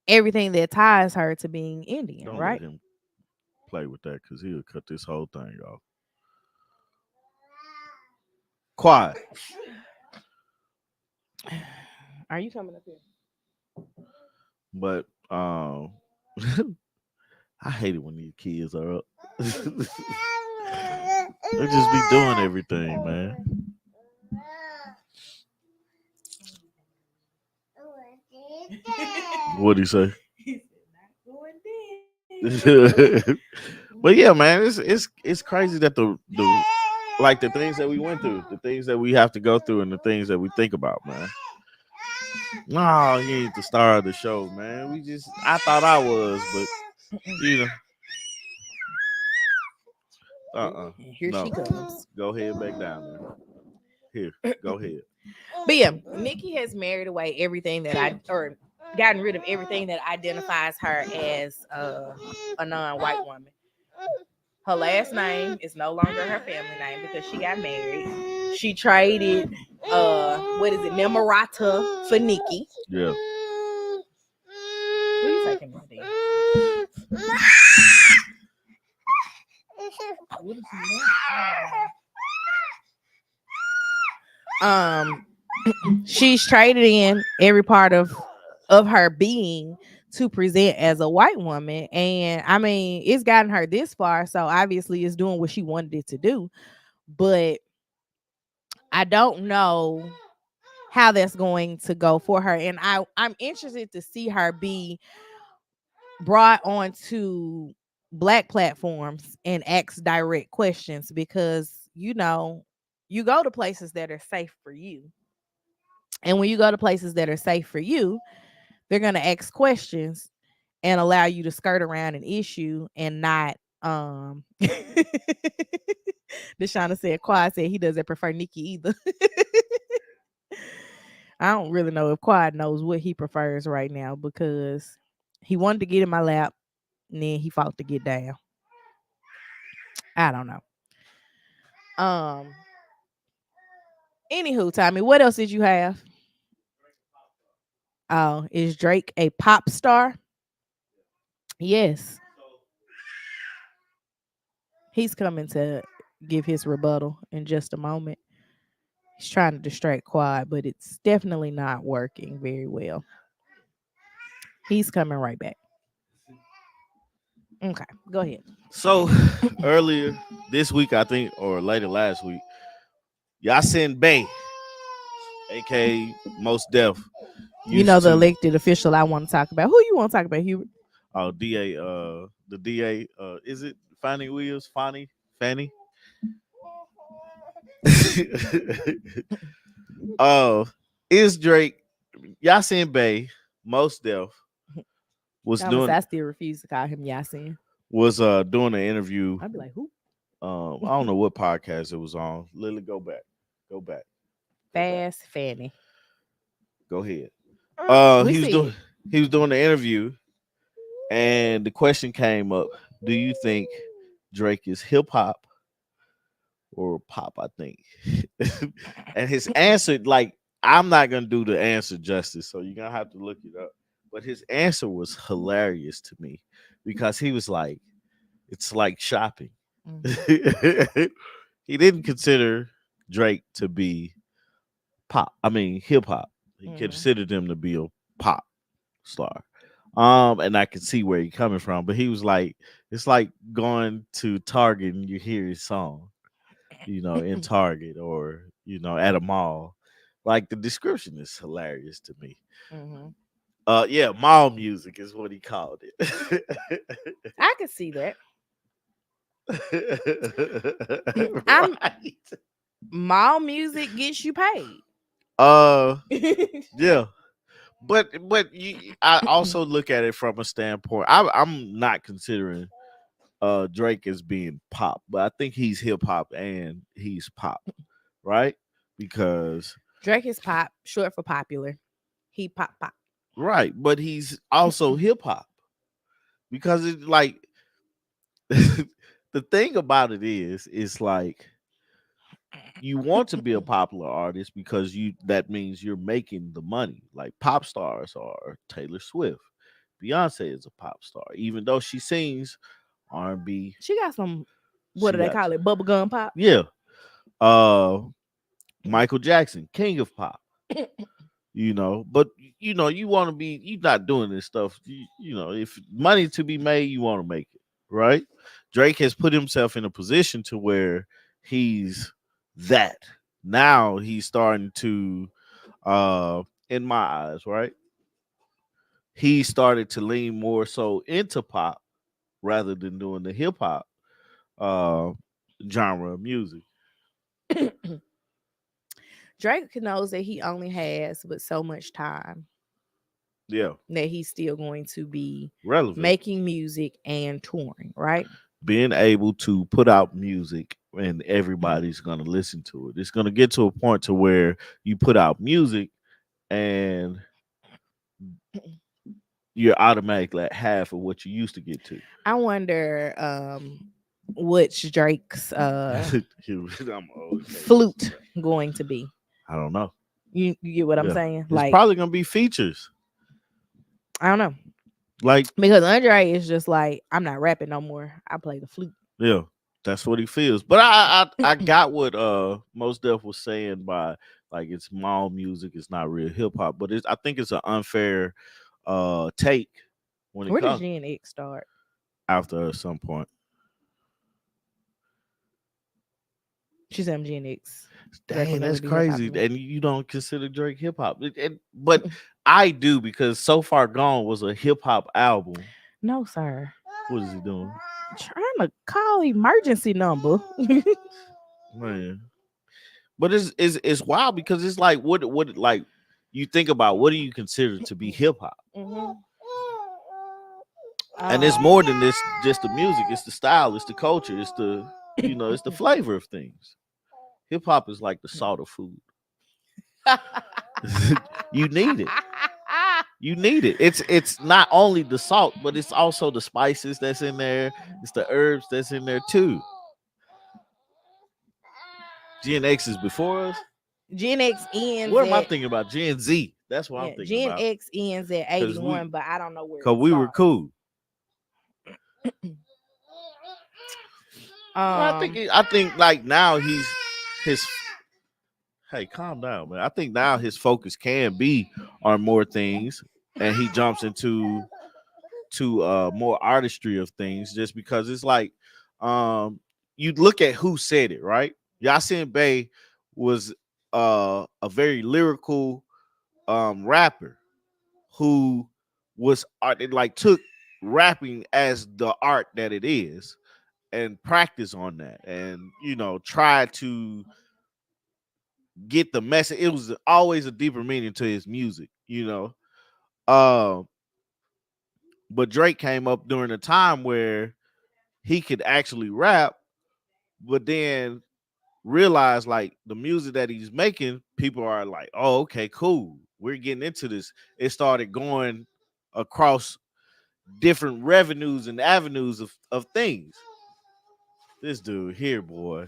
everything that ties her to being Indian, Don't let right? him play with that, because he'll cut this whole thing off. Quiet. Are you coming up here? But I hate it when these kids are up. They just be doing everything, man. What'd he say? He said, "Not going there." But yeah, man, it's crazy that the like the things that we went through, the things that we have to go through, and the things that we think about, man. No, he ain't the star of the show, man. I thought I was, but you know, And here she no. comes. Go ahead back down there. Here, go ahead. But yeah, Nikki has married away everything that or gotten rid of everything that identifies her as a non-white woman. Her last name is no longer her family name because she got married. She traded what is it, Nemarata for Nikki. Yeah. Who you taking me there? What is that? She's traded in every part of her being to present as a white woman, and I mean it's gotten her this far, so obviously it's doing what she wanted it to do. But I don't know how that's going to go for her, and I'm interested to see her be brought onto black platforms and ask direct questions, because you go to places that are safe for you, and when you go to places that are safe for you, they're going to ask questions and allow you to skirt around an issue and not Deshauna said Quad said he doesn't prefer Nikki either. I don't really know if Quad knows what he prefers right now, because he wanted to get in my lap and then he fought to get down. I don't know. Um Anywho, Tommy, what else did you have? Oh, is Drake a pop star? Yes. He's coming to give his rebuttal in just a moment. He's trying to distract Quad, but it's definitely not working very well. He's coming right back. Okay, go ahead. So earlier this week, I think, or later last week, Yasin Bey, aka Most Def, You know used the to elected official I want to talk about. Who you want to talk about, Hubert? DA, the DA, is it Fannie Wills, Fannie? uh, is Drake, Yasin Bey, Most Def was Thomas, doing I still refuse to call him Yasin. doing an interview. I'd be like, who? I don't know what podcast it was on. Lily, go back, go back, go back, Fast Fanny. go ahead. We He was see doing it. the interview, and the question came up: do you think Drake is hip hop or pop? I think, and his answer, like, I'm not gonna do the answer justice, so you're gonna have to look it up. But his answer was hilarious to me, because he was like, "It's like shopping." Mm-hmm. He didn't consider Drake to be pop. I mean, hip hop. He Mm-hmm. considered him to be a pop star. And I could see where he's coming from, but he was like, it's like going to Target and you hear his song, in Target or at a mall. Like the description is hilarious to me. Mm-hmm. Yeah, mall music is what he called it. I can see that. I'm Right. mall music gets you paid. Uh, yeah. But I also look at it from a standpoint. I'm not considering Drake as being pop, but I think he's hip hop and he's pop, right? Because Drake is pop, short for popular. He pop pop. right, but he's also hip hop because it's like the thing about it is, it's like you want to be a popular artist because you that means you're making the money. Like pop stars are Taylor Swift. Beyonce is a pop star, even though she sings R&B. She got some, what She do they got call it? Bubblegum pop. yeah. Uh, Michael Jackson, king of pop. But you want to be. You're not doing this stuff. If money to be made, you want to make it, right? Drake has put himself in a position to where he's that. Now he's starting to, in my eyes, right? He started to lean more so into pop rather than doing the hip hop uh genre of music. Drake knows that he only has but so much time Yeah, that he's still going to be relevant. making music and touring, right? Being able to put out music and everybody's gonna listen to it. It's gonna get to a point to where you put out music and you're automatically at half of what you used to get to. I wonder which Drake's I'm always making this flute up. going to be. I don't know. You get what I'm Yeah, saying? it's Like, probably gonna be features. I don't know. Like, Because Andre is just like, I'm not rapping no more. I play the flute. yeah, that's what he feels. But I got what Most Def was saying by like it's mall music, it's not real hip hop, but I think it's an unfair take when it Where does comes Gen X start? after some point. She's I'm Gen X. Drake will Dang, never that's be hip hop crazy. again. And you don't consider Drake hip hop. But I do because So Far Gone was a hip hop album. No, sir. What is he doing? Trying to call emergency number. Man. But it's wild because it's like what like you think about what do you consider to be hip hop? Mhm. And it's more than this just the music, it's the style, it's the culture, it's the it's the flavor of things. Hip hop is like the salt of food. You need it. You need it. It's not only the salt, but it's also the spices that's in there. It's the herbs that's in there too. Gen X is before us. Gen X ends What am I at, thinking about? Gen Z. That's what I'm yeah, thinking Gen about. X ends at Cause 81, but I don't know where cause it we were starts. cool. Um, I think like now his hey, calm down, man. I think now his focus can be on more things, and he jumps into to more artistry of things just because it's like you look at who said it, right? Yasin Bey was a very lyrical rapper who was art it like took rapping as the art that it is and practice on that and try to get the message. It was always a deeper meaning to his music. Um but Drake came up during a time where he could actually rap, but then realize like the music that he's making, people are like, oh, okay, cool. We're getting into this. It started going across different revenues and avenues of things. This dude here, boy.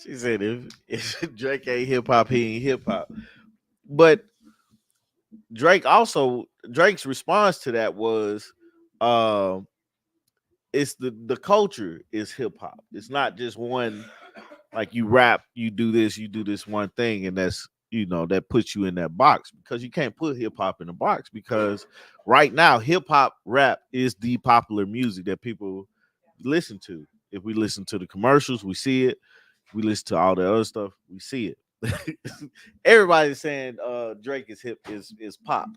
She said if Drake ain't hip hop, he ain't hip hop. But Drake's response to that was it's the culture is hip hop. It's not just one, like you rap, you do this one thing, and that's, that puts you in that box, because you can't put hip hop in a box, because right now hip hop rap is the popular music that people listen to. If we listen to the commercials, we see it. We listen to all the other stuff, we see it. Everybody's saying Drake is is pop.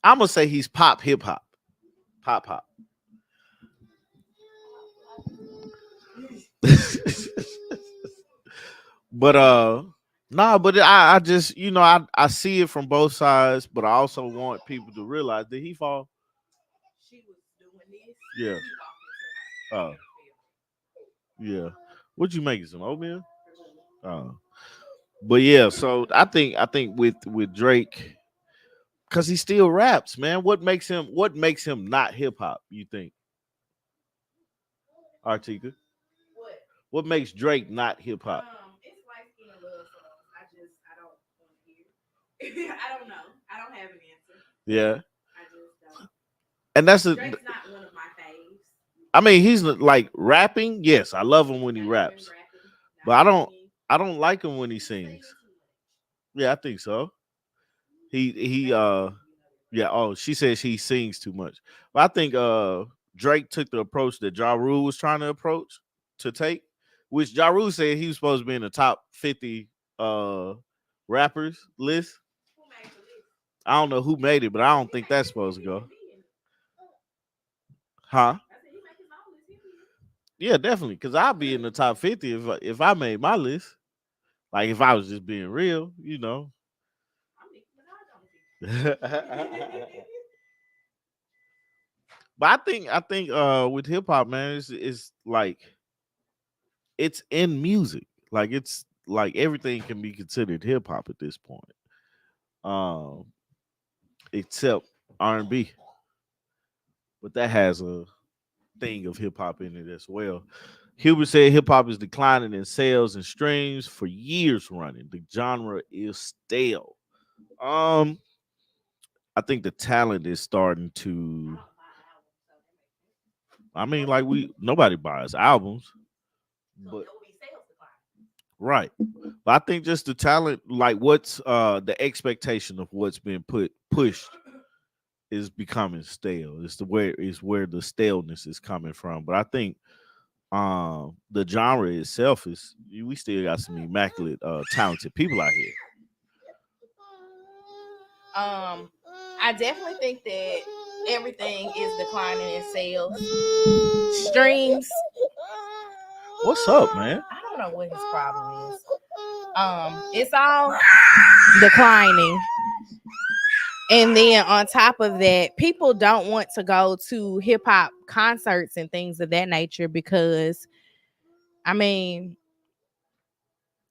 I'm gonna say he's pop hip hop. Pop. But nah, but I just, I see it from both sides, but I also want people to realize, did he fall? She was doing this. Yeah. Oh, yeah. What you making, some oatmeal? Oh. But yeah, so I think with Drake, because he still raps, man. What makes him not hip hop, you think, Artika? What? What makes Drake not hip hop? It's light skin love songs. I don't want to hear. I don't know. I don't have an answer. Yeah. I just don't. And that's Drake's not one of my faves. I mean, he's like rapping. Yes, I love him when he Not even raps, rapping. but Not singing. I don't like him when he He's singing sings. too much. Yeah, I think so. He Maybe you know yeah, oh, she says he sings too much. But I think Drake took the approach that Ja Rule was trying to take, which Ja Rule said he was supposed to be in the top 50 uh rappers list. who made the list. I don't know who made it, but I don't think that's supposed to He go. should be in it. Huh? I said he make his own list. He'll be in it. Yeah, definitely. Cause I'll be in the top 50 if I made my list. Like if I was just being real. I'm Nicki Minaj on But the I think with hip hop, man, it's like it's in music. Like it's like everything can be considered hip hop at this point. Um except R&B. But that has a thing of hip hop in it as well. Hubert said hip hop is declining in sales and streams for years running. The genre is stale. Um I think the talent is starting to, I don't buy albums, so that makes sense. I mean, like nobody buys albums, So but there will be sales decline. right. But I think just the talent, like what's the expectation of what's been pushed is becoming stale. It's where the staleness is coming from. But I think the genre itself we still got some immaculate talented people out here. I definitely think that everything is declining in sales. Streams. What's up, man? I don't know what his problem is. It's all declining. And then on top of that, people don't want to go to hip hop concerts and things of that nature because, I mean,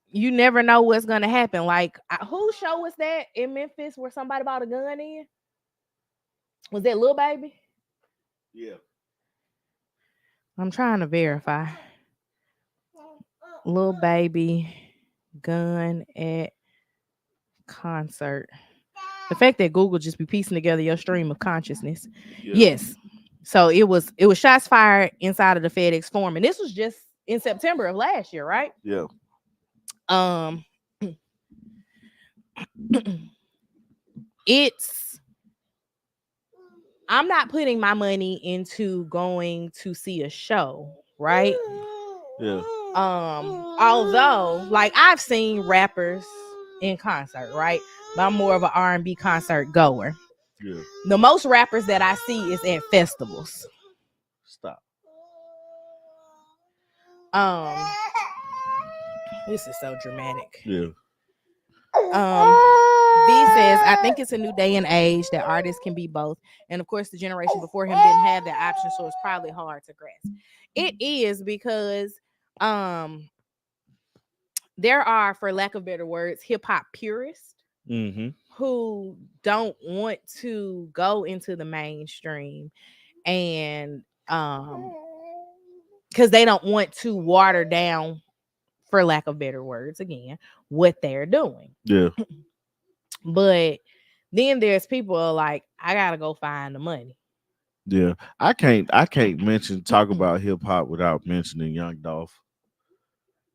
you never know what's gonna happen. Like, whose show was that in Memphis where somebody bought a gun in? Was that Lil Baby? Yeah. I'm trying to verify. Lil Baby gun at concert. The fact that Google just be piecing together your stream of consciousness. Yeah. Yes. So it was shots fired inside of the FedEx Forum, and this was just in September of last year, right? Yeah. Um, it's I'm not putting my money into going to see a show, right? Yeah. Although, like I've seen rappers in concert, right? But I'm more of an R&B concert goer. Yeah. The most rappers that I see is at festivals. Stop. Um, this is so dramatic. Yeah. V says, I think it's a new day and age that artists can be both. And of course, the generation before him didn't have that option, so it's probably hard to grasp. It is because there are, for lack of better words, hip hop purists Mm-hmm. who don't want to go into the mainstream and because they don't want to water down, for lack of better words, again, what they're doing. Yeah. But then there's people like, I gotta go find the money. Yeah, I can't mention talk about hip hop without mentioning Young Dolph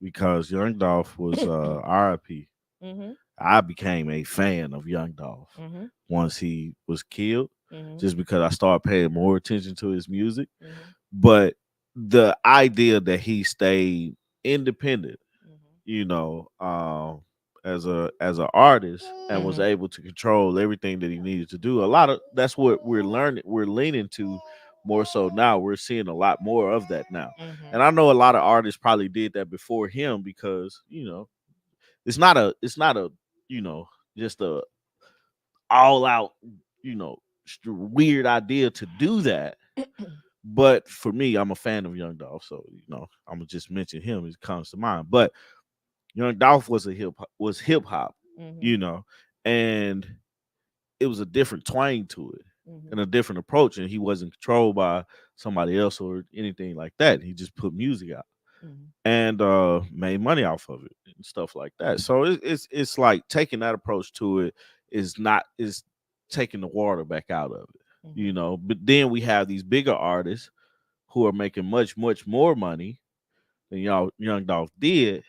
because Young Dolph was RIP. Mhm. I became a fan of Young Dolph Mhm. once he was killed, Mhm. just because I started paying more attention to his music. Mhm. But the idea that he stayed independent, Mhm. you know, as an artist and was Mhm. able to control everything that he needed to do. A lot of that's what we're learning. We're leaning to more so now. We're seeing a lot more of that now. Mhm. And I know a lot of artists probably did that before him because it's not a you know just a all out you know weird idea to do that. But for me, I'm a fan of Young Dolph, so I'm gonna just mention him. It comes to mind. But Young Dolph was hip hop, Mhm. you know, and it was a different twang to it Mhm. and a different approach, and he wasn't controlled by somebody else or anything like that. He just put music out Mhm. and made money off of it and stuff like that. So it's like taking that approach to it is taking the water back out of it, Mhm. But then we have these bigger artists who are making much more money than y'all Young Dolph did,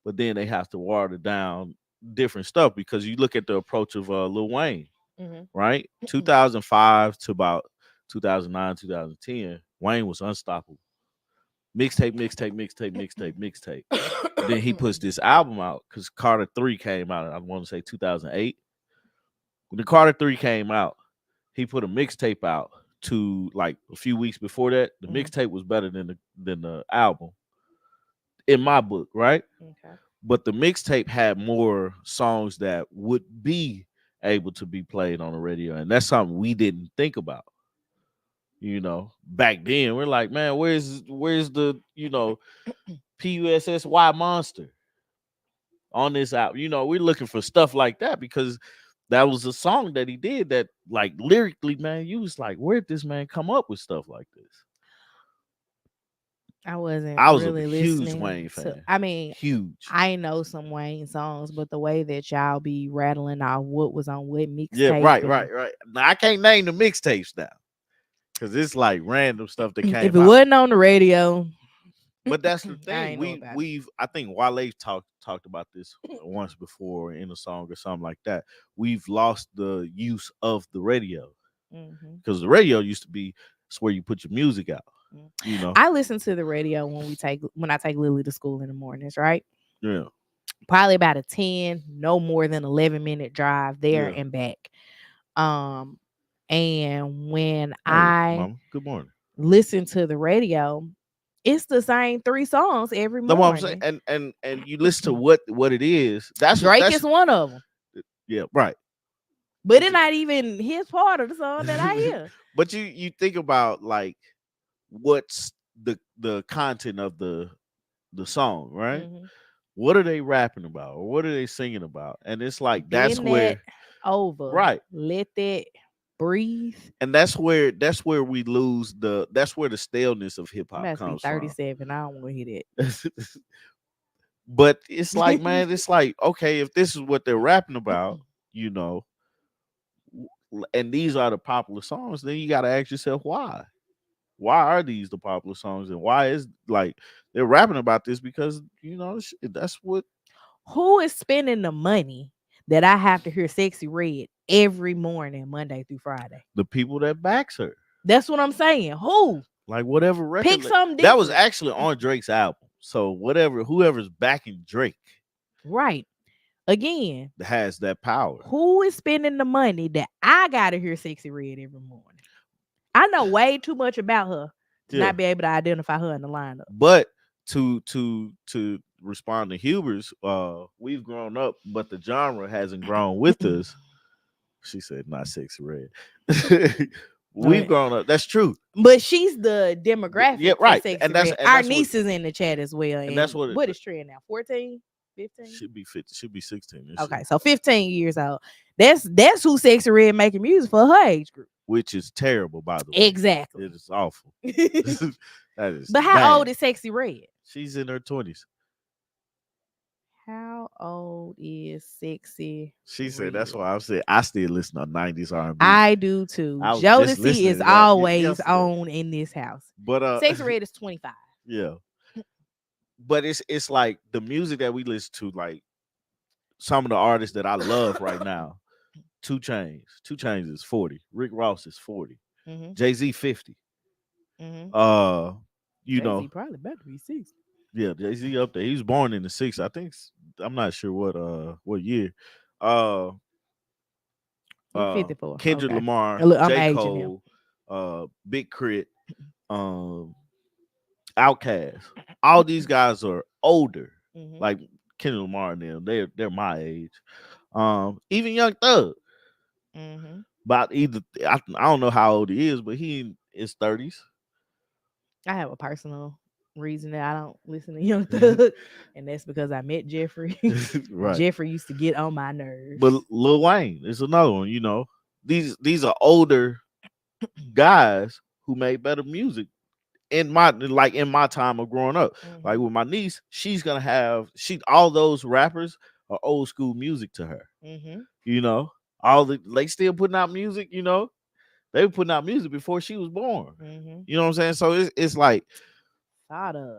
but then they have to water down different stuff because you look at the approach of Lil Wayne, Mhm. right? 2005 to about 2009, 2010, Wayne was unstoppable. Mixtape. Then he puts this album out because Carter 3 came out, I want to say 2008. When the Carter 3 came out, he put a mixtape out to like a few weeks before that. The Mhm. mixtape was better than the album in my book, right? Okay. But the mixtape had more songs that would be able to be played on the radio, and that's something we didn't think about. Back then we're like, man, where's the PUSSY monster on this album? We're looking for stuff like that because that was a song that he did that, like, lyrically, man, you was like, where'd this man come up with stuff like this? I wasn't I was a really huge listening Wayne to. fan, I mean, huge. I know some Wayne songs, but the way that y'all be rattling off what was on what Yeah, mixtape right, and right, right. Now I can't name the mixtapes now because it's like random stuff that if came it out. wasn't on the radio, But that's the I thing. ain't know about it. I think Wale talked about this once before in a song or something like that. We've lost the use of the radio Mhm. because the radio used to be it's where you put your music out. Mm. You know, I listen to the radio when I take Lily to school in the mornings, right? yeah, Probably about a 10, no more than 11-minute drive there yeah. and back. Um, and when Hey, I mama, good morning. listen to the radio, it's the same 3 songs every That's what I'm saying. morning. And you listen to what it is. That's what Drake that's is one of them, yeah, right. but it's not even his part of the song that I hear. But you think about like what's the content of the song, right? Mhm. What are they rapping about or what are they singing about? And it's like that's Bend that where over. right. Let that breathe. And that's where we lose that's where the staleness of hip I'm hop about to be comes from. 37. I don't want to hear But it's like, that. man, it's like, okay, if this is what they're rapping about, you know, and these are the popular songs, then you got to ask yourself why. Why are these the popular songs, and why is like they're rapping about this? Because that's what Who is spending the money that I have to hear Sexy Red every morning, Monday through Friday? the people that backs her, That's what I'm saying. Who? like whatever Pick record something that was different. actually on Drake's album. So whoever's backing Drake Right. Again, has that power. who is spending the money that I gotta hear Sexy Red every morning? I know way too much about her to Yeah, not be able to identify her in the lineup. but to respond to Huber's, we've grown up, but the genre hasn't grown with us. She said, "Not Sexy Red." We've Right. grown up. That's true. But she's the Yeah, demographic for right. Sexy And that's Red. and Our that's what niece is in the chat as well. and that's And what what is trend now? 14, 15? should be 50. Should be 16 this year, Okay, so 15 years old. That's who Sexy Red making music for her age group. which is terrible, by the way. Exactly. It is awful. That is But how old bad. is Sexy Red? She's in her 20s. How old is Sexy She said that's Red? why I said I still listen to 90s R&B. I do too. I was just Jodeci listening is to that always yesterday. on in this house. But Sexy Red is 25. yeah. But it's like the music that we listen to, like some of the artists that I love right now. 2 Chainz. 2 Chainz is 40. Rick Ross is 40. Mm-hmm. Jay-Z 50. Mm-hmm. Uh, you Jay-Z know, probably better be 60. yeah, Jay-Z up there. He was born in the '60s. I think I'm not sure what year. Uh He 54. Kendrick Okay. Lamar, Look, I'm J. aging him. Cole, Big Crit, um, Outkast. All these guys are older. Mm-hmm. Like Kendrick Lamar and them, they're my age. Even Young Thug, Mm-hmm. about either I don't know how old he is, but he in his 30s. I have a personal reason that I don't listen to Young Thug, and that's because I met Jeffrey. And Right. Jeffrey used to get on my But nerves. Lil Wayne is another one, you know. These are older guys who made better music in my time of growing up. Like Mm-hmm. with my niece, she's gonna have she all those rappers are old school music to her. Mm-hmm. You know, all they still putting out music. You know, they were putting out music before she was born. Mm-hmm. You know what I'm saying? So it's like, Thought of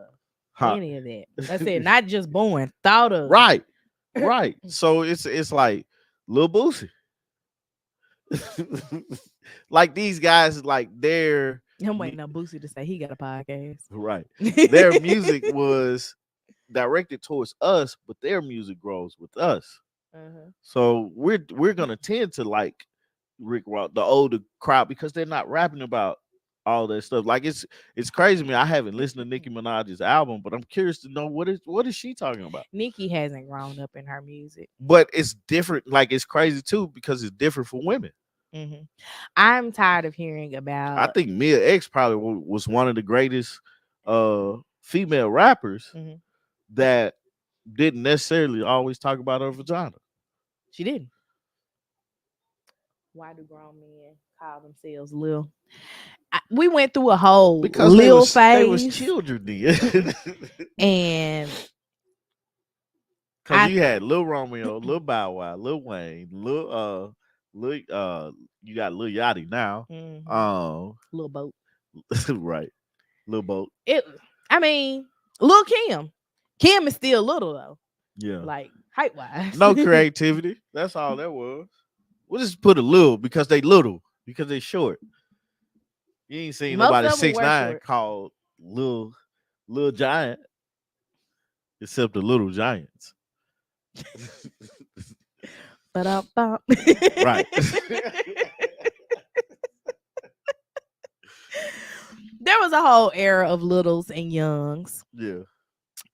huh? any of that. I said not just born, thought of. Right, right. So it's like Lil Boosie. Like these guys, like I'm waiting on Boosie to say he got a podcast. right. Their music was directed towards us, but their music grows with us. Uh-huh. So we're gonna tend to like Rick Ross, the older crowd, because they're not rapping about all that stuff. Like it's crazy to me. I haven't listened to Nicki Minaj's album, but I'm curious to know what is she talking about. Nikki hasn't grown up in her music. But it's different. Like it's crazy too because it's different for women. Hmm. I'm tired of hearing I about. think Mia X probably was one of the greatest female rappers Mhm. that didn't necessarily always talk about her vagina. She didn't. Why do grown men call themselves Lil? We went through a whole Because Lil they was phase, children then. and Cause I you had Lil Romeo, Lil Bow Wow, Lil Wayne, Lil you got Lil Yachty now. mhm, Um Lil Boat. right. Lil Boat. It. I mean, Lil Kim. Kim is still little though, Yeah. like height wise. No creativity. That's all that was. We'll just put a little because they little, because they short. You ain't seen Most nobody of them six were nine short. called Lil Giant, except the Little Giants. But Right. there was a whole era of littles and youngs. Yeah.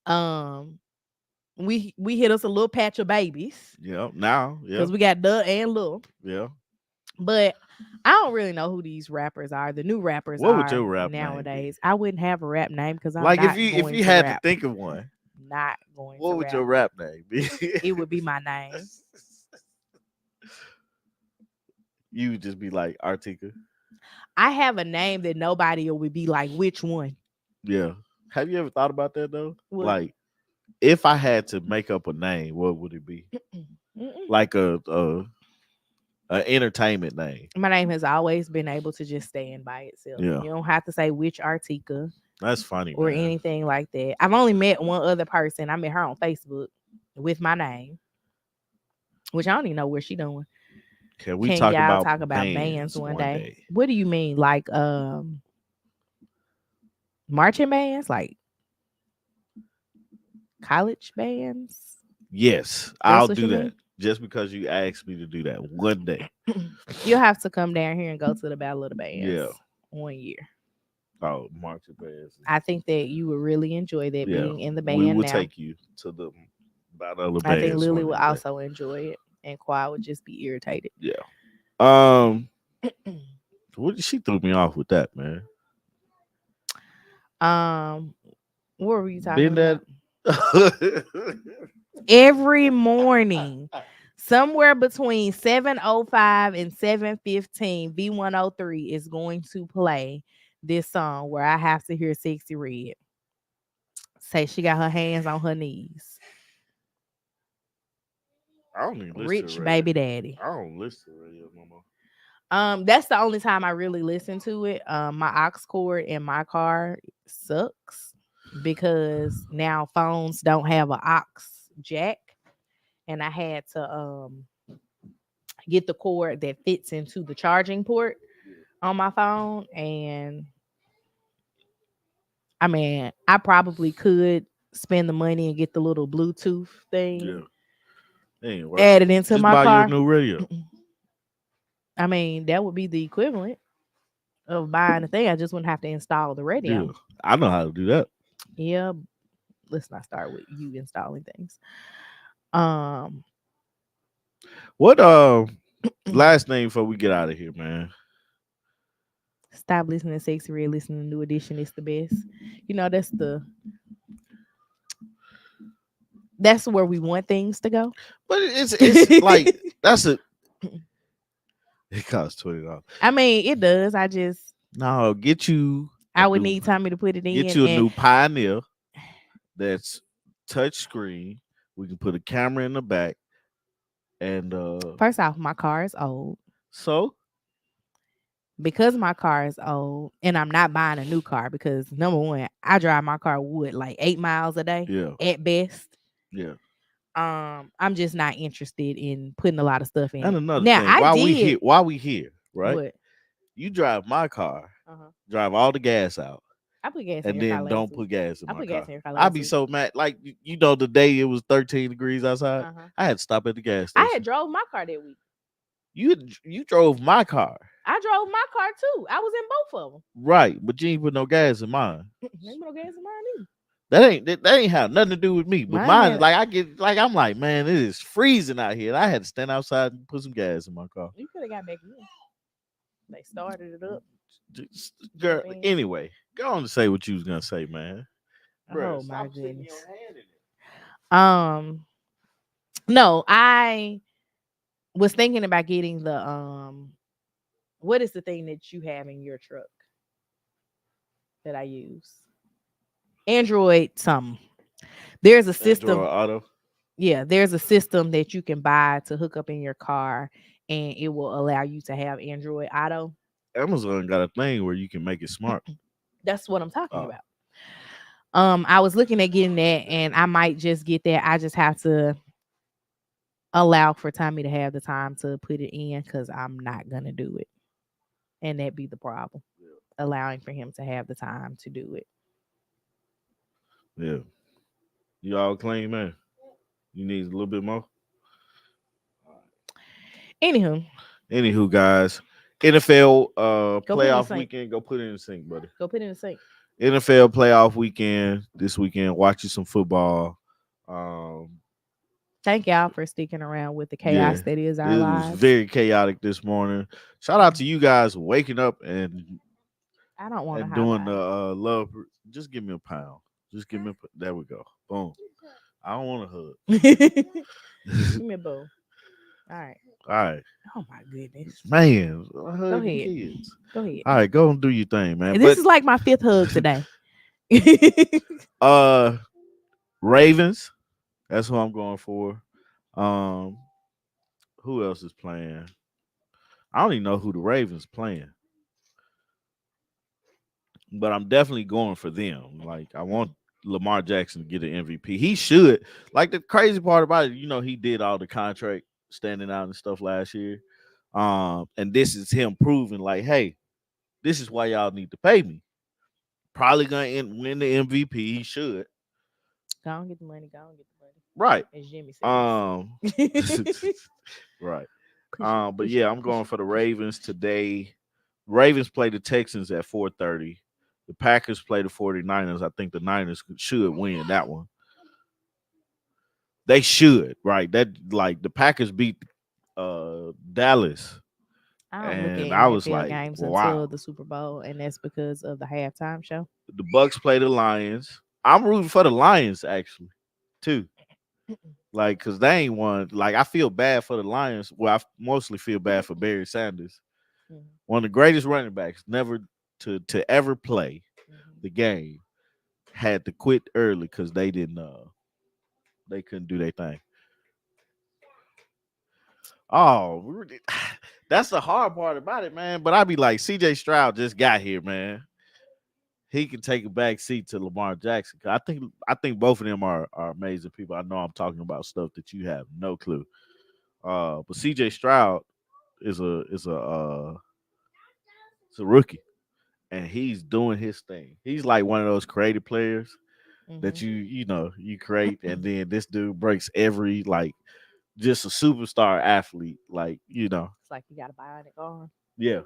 Um, we hit us a little patch of babies Yeah. Now. Yeah. because we got Duh and Lil. Yeah. But I don't really know who these rappers are. The new rappers What would are your rap name be? nowadays. I wouldn't have a rap name because I'm Like not if going you to had to rap. think of one, Not going to what would your rap. rap name be? It would be my name. You would just be like Artika. I have a name that nobody would be like, which one? Yeah. Have you ever thought about that though? What? Like, if I had to make up a name, what would it be? Mm-mm. Like a entertainment name. My name has always been able to just stand by itself. Yeah. You don't have to say which Artika That's funny, or man. anything like that. I've only met one other person. I met her on Facebook with my name, which I don't even know where she doing. Can we Can talk y'all about talk about bands bands one one day? day? What do you mean, like marching bands, like college bands? Yes, That's I'll what do you mean? that. Just because you asked me to do that one day. You'll have to come down here and go to the Battle of the Bands Yeah. 1 year. Oh, marching bands. I think that you would really enjoy that Yeah. being in the We band will now. take you to the Battle of the I think Bands Lily one would day. also enjoy it, and Quad would just be irritated. Yeah. Um, she threw me off with that, man. um, what were you talking Been that about? Every morning, somewhere between 7:05 and 7:15, V103 is going to play this song where I have to hear Sexy Red say she got her hands on her knees. I don't even listen to the Rich radio. baby daddy. I don't listen to the radio no more. That's the only time I really listen to it. My aux cord in my car sucks because now phones don't have a aux jack, and I had to get the cord that fits into the charging port on my phone. And I mean, I probably could spend the money and get the little Bluetooth Yeah, thing it ain't worth it. added into Just my buy you a car. new radio. I mean, that would be the equivalent of buying a thing. I just wouldn't have to install the Yeah, radio. I know how to do that. Yeah, let's not start with you installing things. Um, What last name before we get out of here, man? Stop listening to Sexy Red. Listening to New Edition is the best. You know, that's where we want things to go. But it's like that's a it costs $20. I mean, it does. No, I would need Tommy to put it get in. you a And new Pioneer that's touch screen. We can put a camera in the back, and first off, my car is old. so Because my car is old, and I'm not buying a new car because number one, I drive my car like 8 miles a day yeah, at best. yeah. I'm just not interested in putting a lot of stuff in And it. another Now thing, I did while we here, right? what? You drive my car, Uh-huh. drive all the gas out, I put gas in and your car then last don't week. put gas in I my put gas car. in your car I'd last be week. so mad. Like the day it was 13 degrees outside, Uh-huh. I had to stop at the gas I had station. drove my car that week. You drove my car, I drove my car too. I was in both of them. right? But you ain't put no gas in mine. Ain't no gas in mine either. That ain't have nothing to do with me. But Mine mine, had. like I get, like I'm like, man, it is freezing out here. And I had to stand outside and put some gas in my car. You could have got back in. They started it up. Girl, Jump in. anyway, go on to say what you was gonna say, man. Bro, Oh my stop sticking your goodness. hand in it. No, I was thinking about getting the what is the thing that you have in your truck that I use? Android something. There's a system. Android Auto. Yeah, there's a system that you can buy to hook up in your car, and it will allow you to have Android Auto. Amazon got a thing where you can make it smart. That's what I'm talking Oh, about. I was looking at getting that, and I might just get that. I just have to allow for Tommy to have the time to put it in because I'm not gonna do it, and that be the problem. Allowing for him to have the time to do it. yeah. You all clean, man. You need a little bit more. Anywho, Anywho, guys, NFL go put it in the playoff sink. weekend. Go put it in the sink, buddy. Go put it in the sink. NFL playoff weekend this weekend. Watch you some football. Um, Thank y'all for sticking around with the yeah, chaos that is our it was lives. very chaotic this morning. Shout out to you guys waking up I don't want to and doing highlight. the love. Just give me a pound. Just give me. There we go. Boom. I don't want a Give hug. me a bowl. All right. All right, Oh my goodness. man. Go Hug the ahead. kids. Go ahead. All right, go and do your thing, man. This But is like my fifth hug today. uh, Ravens. That's who I'm going for. Um, who else is playing? I don't even know who the Ravens playing, but I'm definitely going for them. Like I want Lamar Jackson to get an MVP. He should. Like the crazy part about it, he did all the contract standing out and stuff last year. And this is him proving like, hey, this is why y'all need to pay me. Probably gonna win the MVP. He should. Go on, get the money. Go on, get the money. Right. As Jimmy says. Right. Push it, But push yeah, it, I'm push going it, for the push it. Ravens today. Ravens play the Texans at 4:30. The Packers play the 49ers. I think the Niners should win that one. They should, right? That like the Packers beat Dallas. I don't look at And I was NFL like, games wow. until the Super Bowl, and that's because of the halftime show. The Bucks play the Lions. I'm rooting for the Lions actually, too. Like, cause they ain't won. Like, I feel bad for the Lions. Well, I mostly feel bad for Barry Sanders, one of the greatest running backs never to ever play the game. Had to quit early because they couldn't do their thing. Oh, that's the hard part about it, man. But I be like, CJ Stroud just got here, man. He can take a back seat to Lamar Jackson. I think both of them are amazing people. I know I'm talking about stuff that you have no clue. But CJ Stroud is a rookie, and he's doing his thing. He's like one of those creative players that Hmm. you create, and then this dude breaks every like just a superstar athlete, It's like you got a bionic arm. yeah.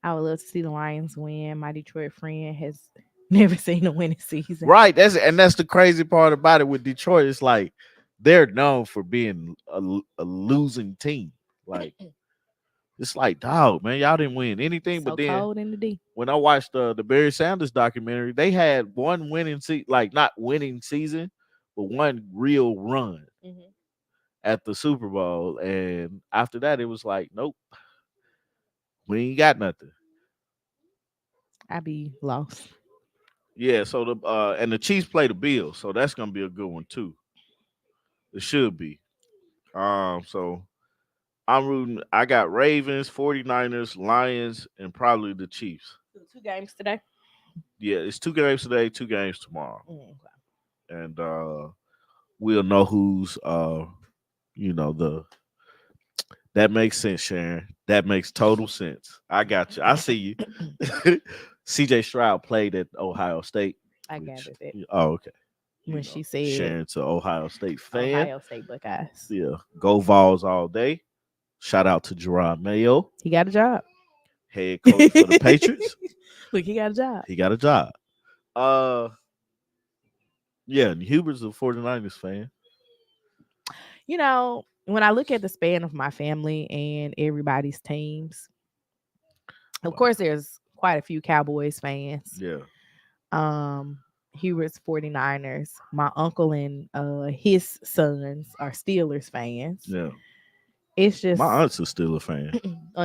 I would love to see the Lions win. My Detroit friend has never seen a winning season. Right. That's the crazy part about it with Detroit. It's like they're known for being a losing team. Like it's like, dog, man, y'all didn't win anything. But So then cold in the D. when I watched the Barry Sanders documentary, they had one winning like not winning season, but one real run Hmm. at the Super Bowl. And after that, it was like, nope, we ain't got nothing. I be lost. Yeah. So the Chiefs play the Bills, so that's gonna be a good one too. It should be. So I'm rooting. I got Ravens, 49ers, Lions, and probably the Chiefs. Two games today. Yeah, it's 2 games today, 2 games tomorrow. Mm, And we'll know who's the that makes sense, Sharon. That makes total sense. I got you. I see okay. you. CJ Stroud played at Ohio State, I which gathered it okay. when she said Sharon's an Ohio State fan. Ohio State Buckeyes. Yeah. Go Vols all day. Shout out to Gerard Mayo, He got a job. head coach for the Patriots. Look, he got a job. He got a job. Uh yeah, and Hubert's a 49ers fan. When I look at the span of my family and everybody's teams, of Wow. course, there's quite a few Cowboys fans. Yeah. Um, Hubert's 49ers. My uncle and his sons are Steelers fans. Yeah. It's just My aunt's a Steelers fan.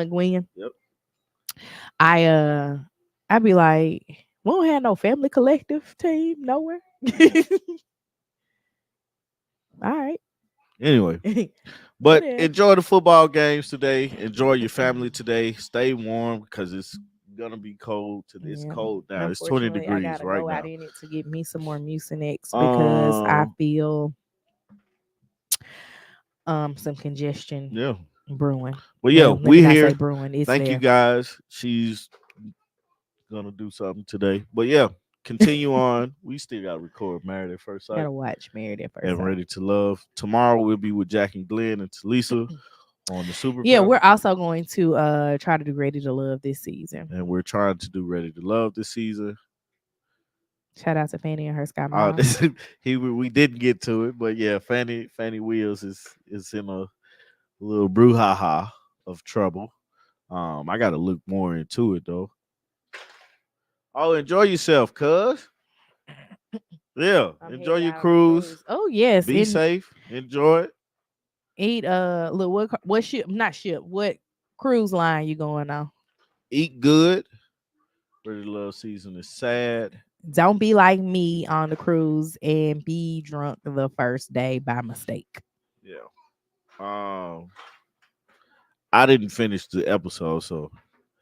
Gwen. Yep. I'd be like, we don't have no family collective team nowhere. All right. Anyway, but Whatever. enjoy the football games today. Enjoy your family today. Stay warm because it's gonna be cold. It's Yeah. cold now. It's 20 Unfortunately, I degrees gotta right go out now. in it to get me some more Mucinex because I Um, feel some congestion yeah. brewing. But yeah, Well, let we me not say here. brewing. It's Thank you there. guys. She's gonna do something today. But yeah, continue on. We still gotta record Married at First Sight Gotta watch Married at First and Sight. Ready to Love. Tomorrow we'll be with Jack and Glenn and Talisa on the Super Yeah, we're Panel. also going to try to do Ready to Love this season. And we're trying to do Ready to Love this season. Shout out to Fanny and her Sky Uh, Mom. this, we didn't get to it, but yeah, Fanny Wheels is in a little brouhaha of trouble. I got to look more into it though. Oh, enjoy yourself, cuz. Yeah, I'm enjoy headed your out on a cruise. cruise. Oh yes, Be and safe. Enjoy it. eat look what ship not ship what cruise line you going on? Eat good. Ready to Love season is sad. Don't be like me on the cruise and be drunk the first day by mistake. Yeah. Um, I didn't finish the episode, so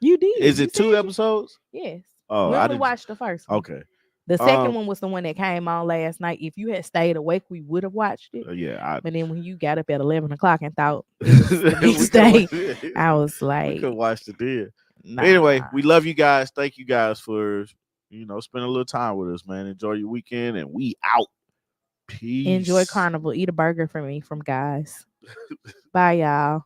You did. is You it two said you episodes? yes. Oh, We I only didn't. watched the first one. Okay. The second Um, one was the one that came on last night. If you had stayed awake, we would have watched it. yeah, But then when you got up at 11 o'clock and thought we it was the next day, I was we could like, watch the deal. Anyway, nah. we love you guys. Thank you guys for spending a little time with us, man. Enjoy your weekend, and we out. Enjoy Peace. Carnival. Eat a burger for me from guys. Bye, y'all.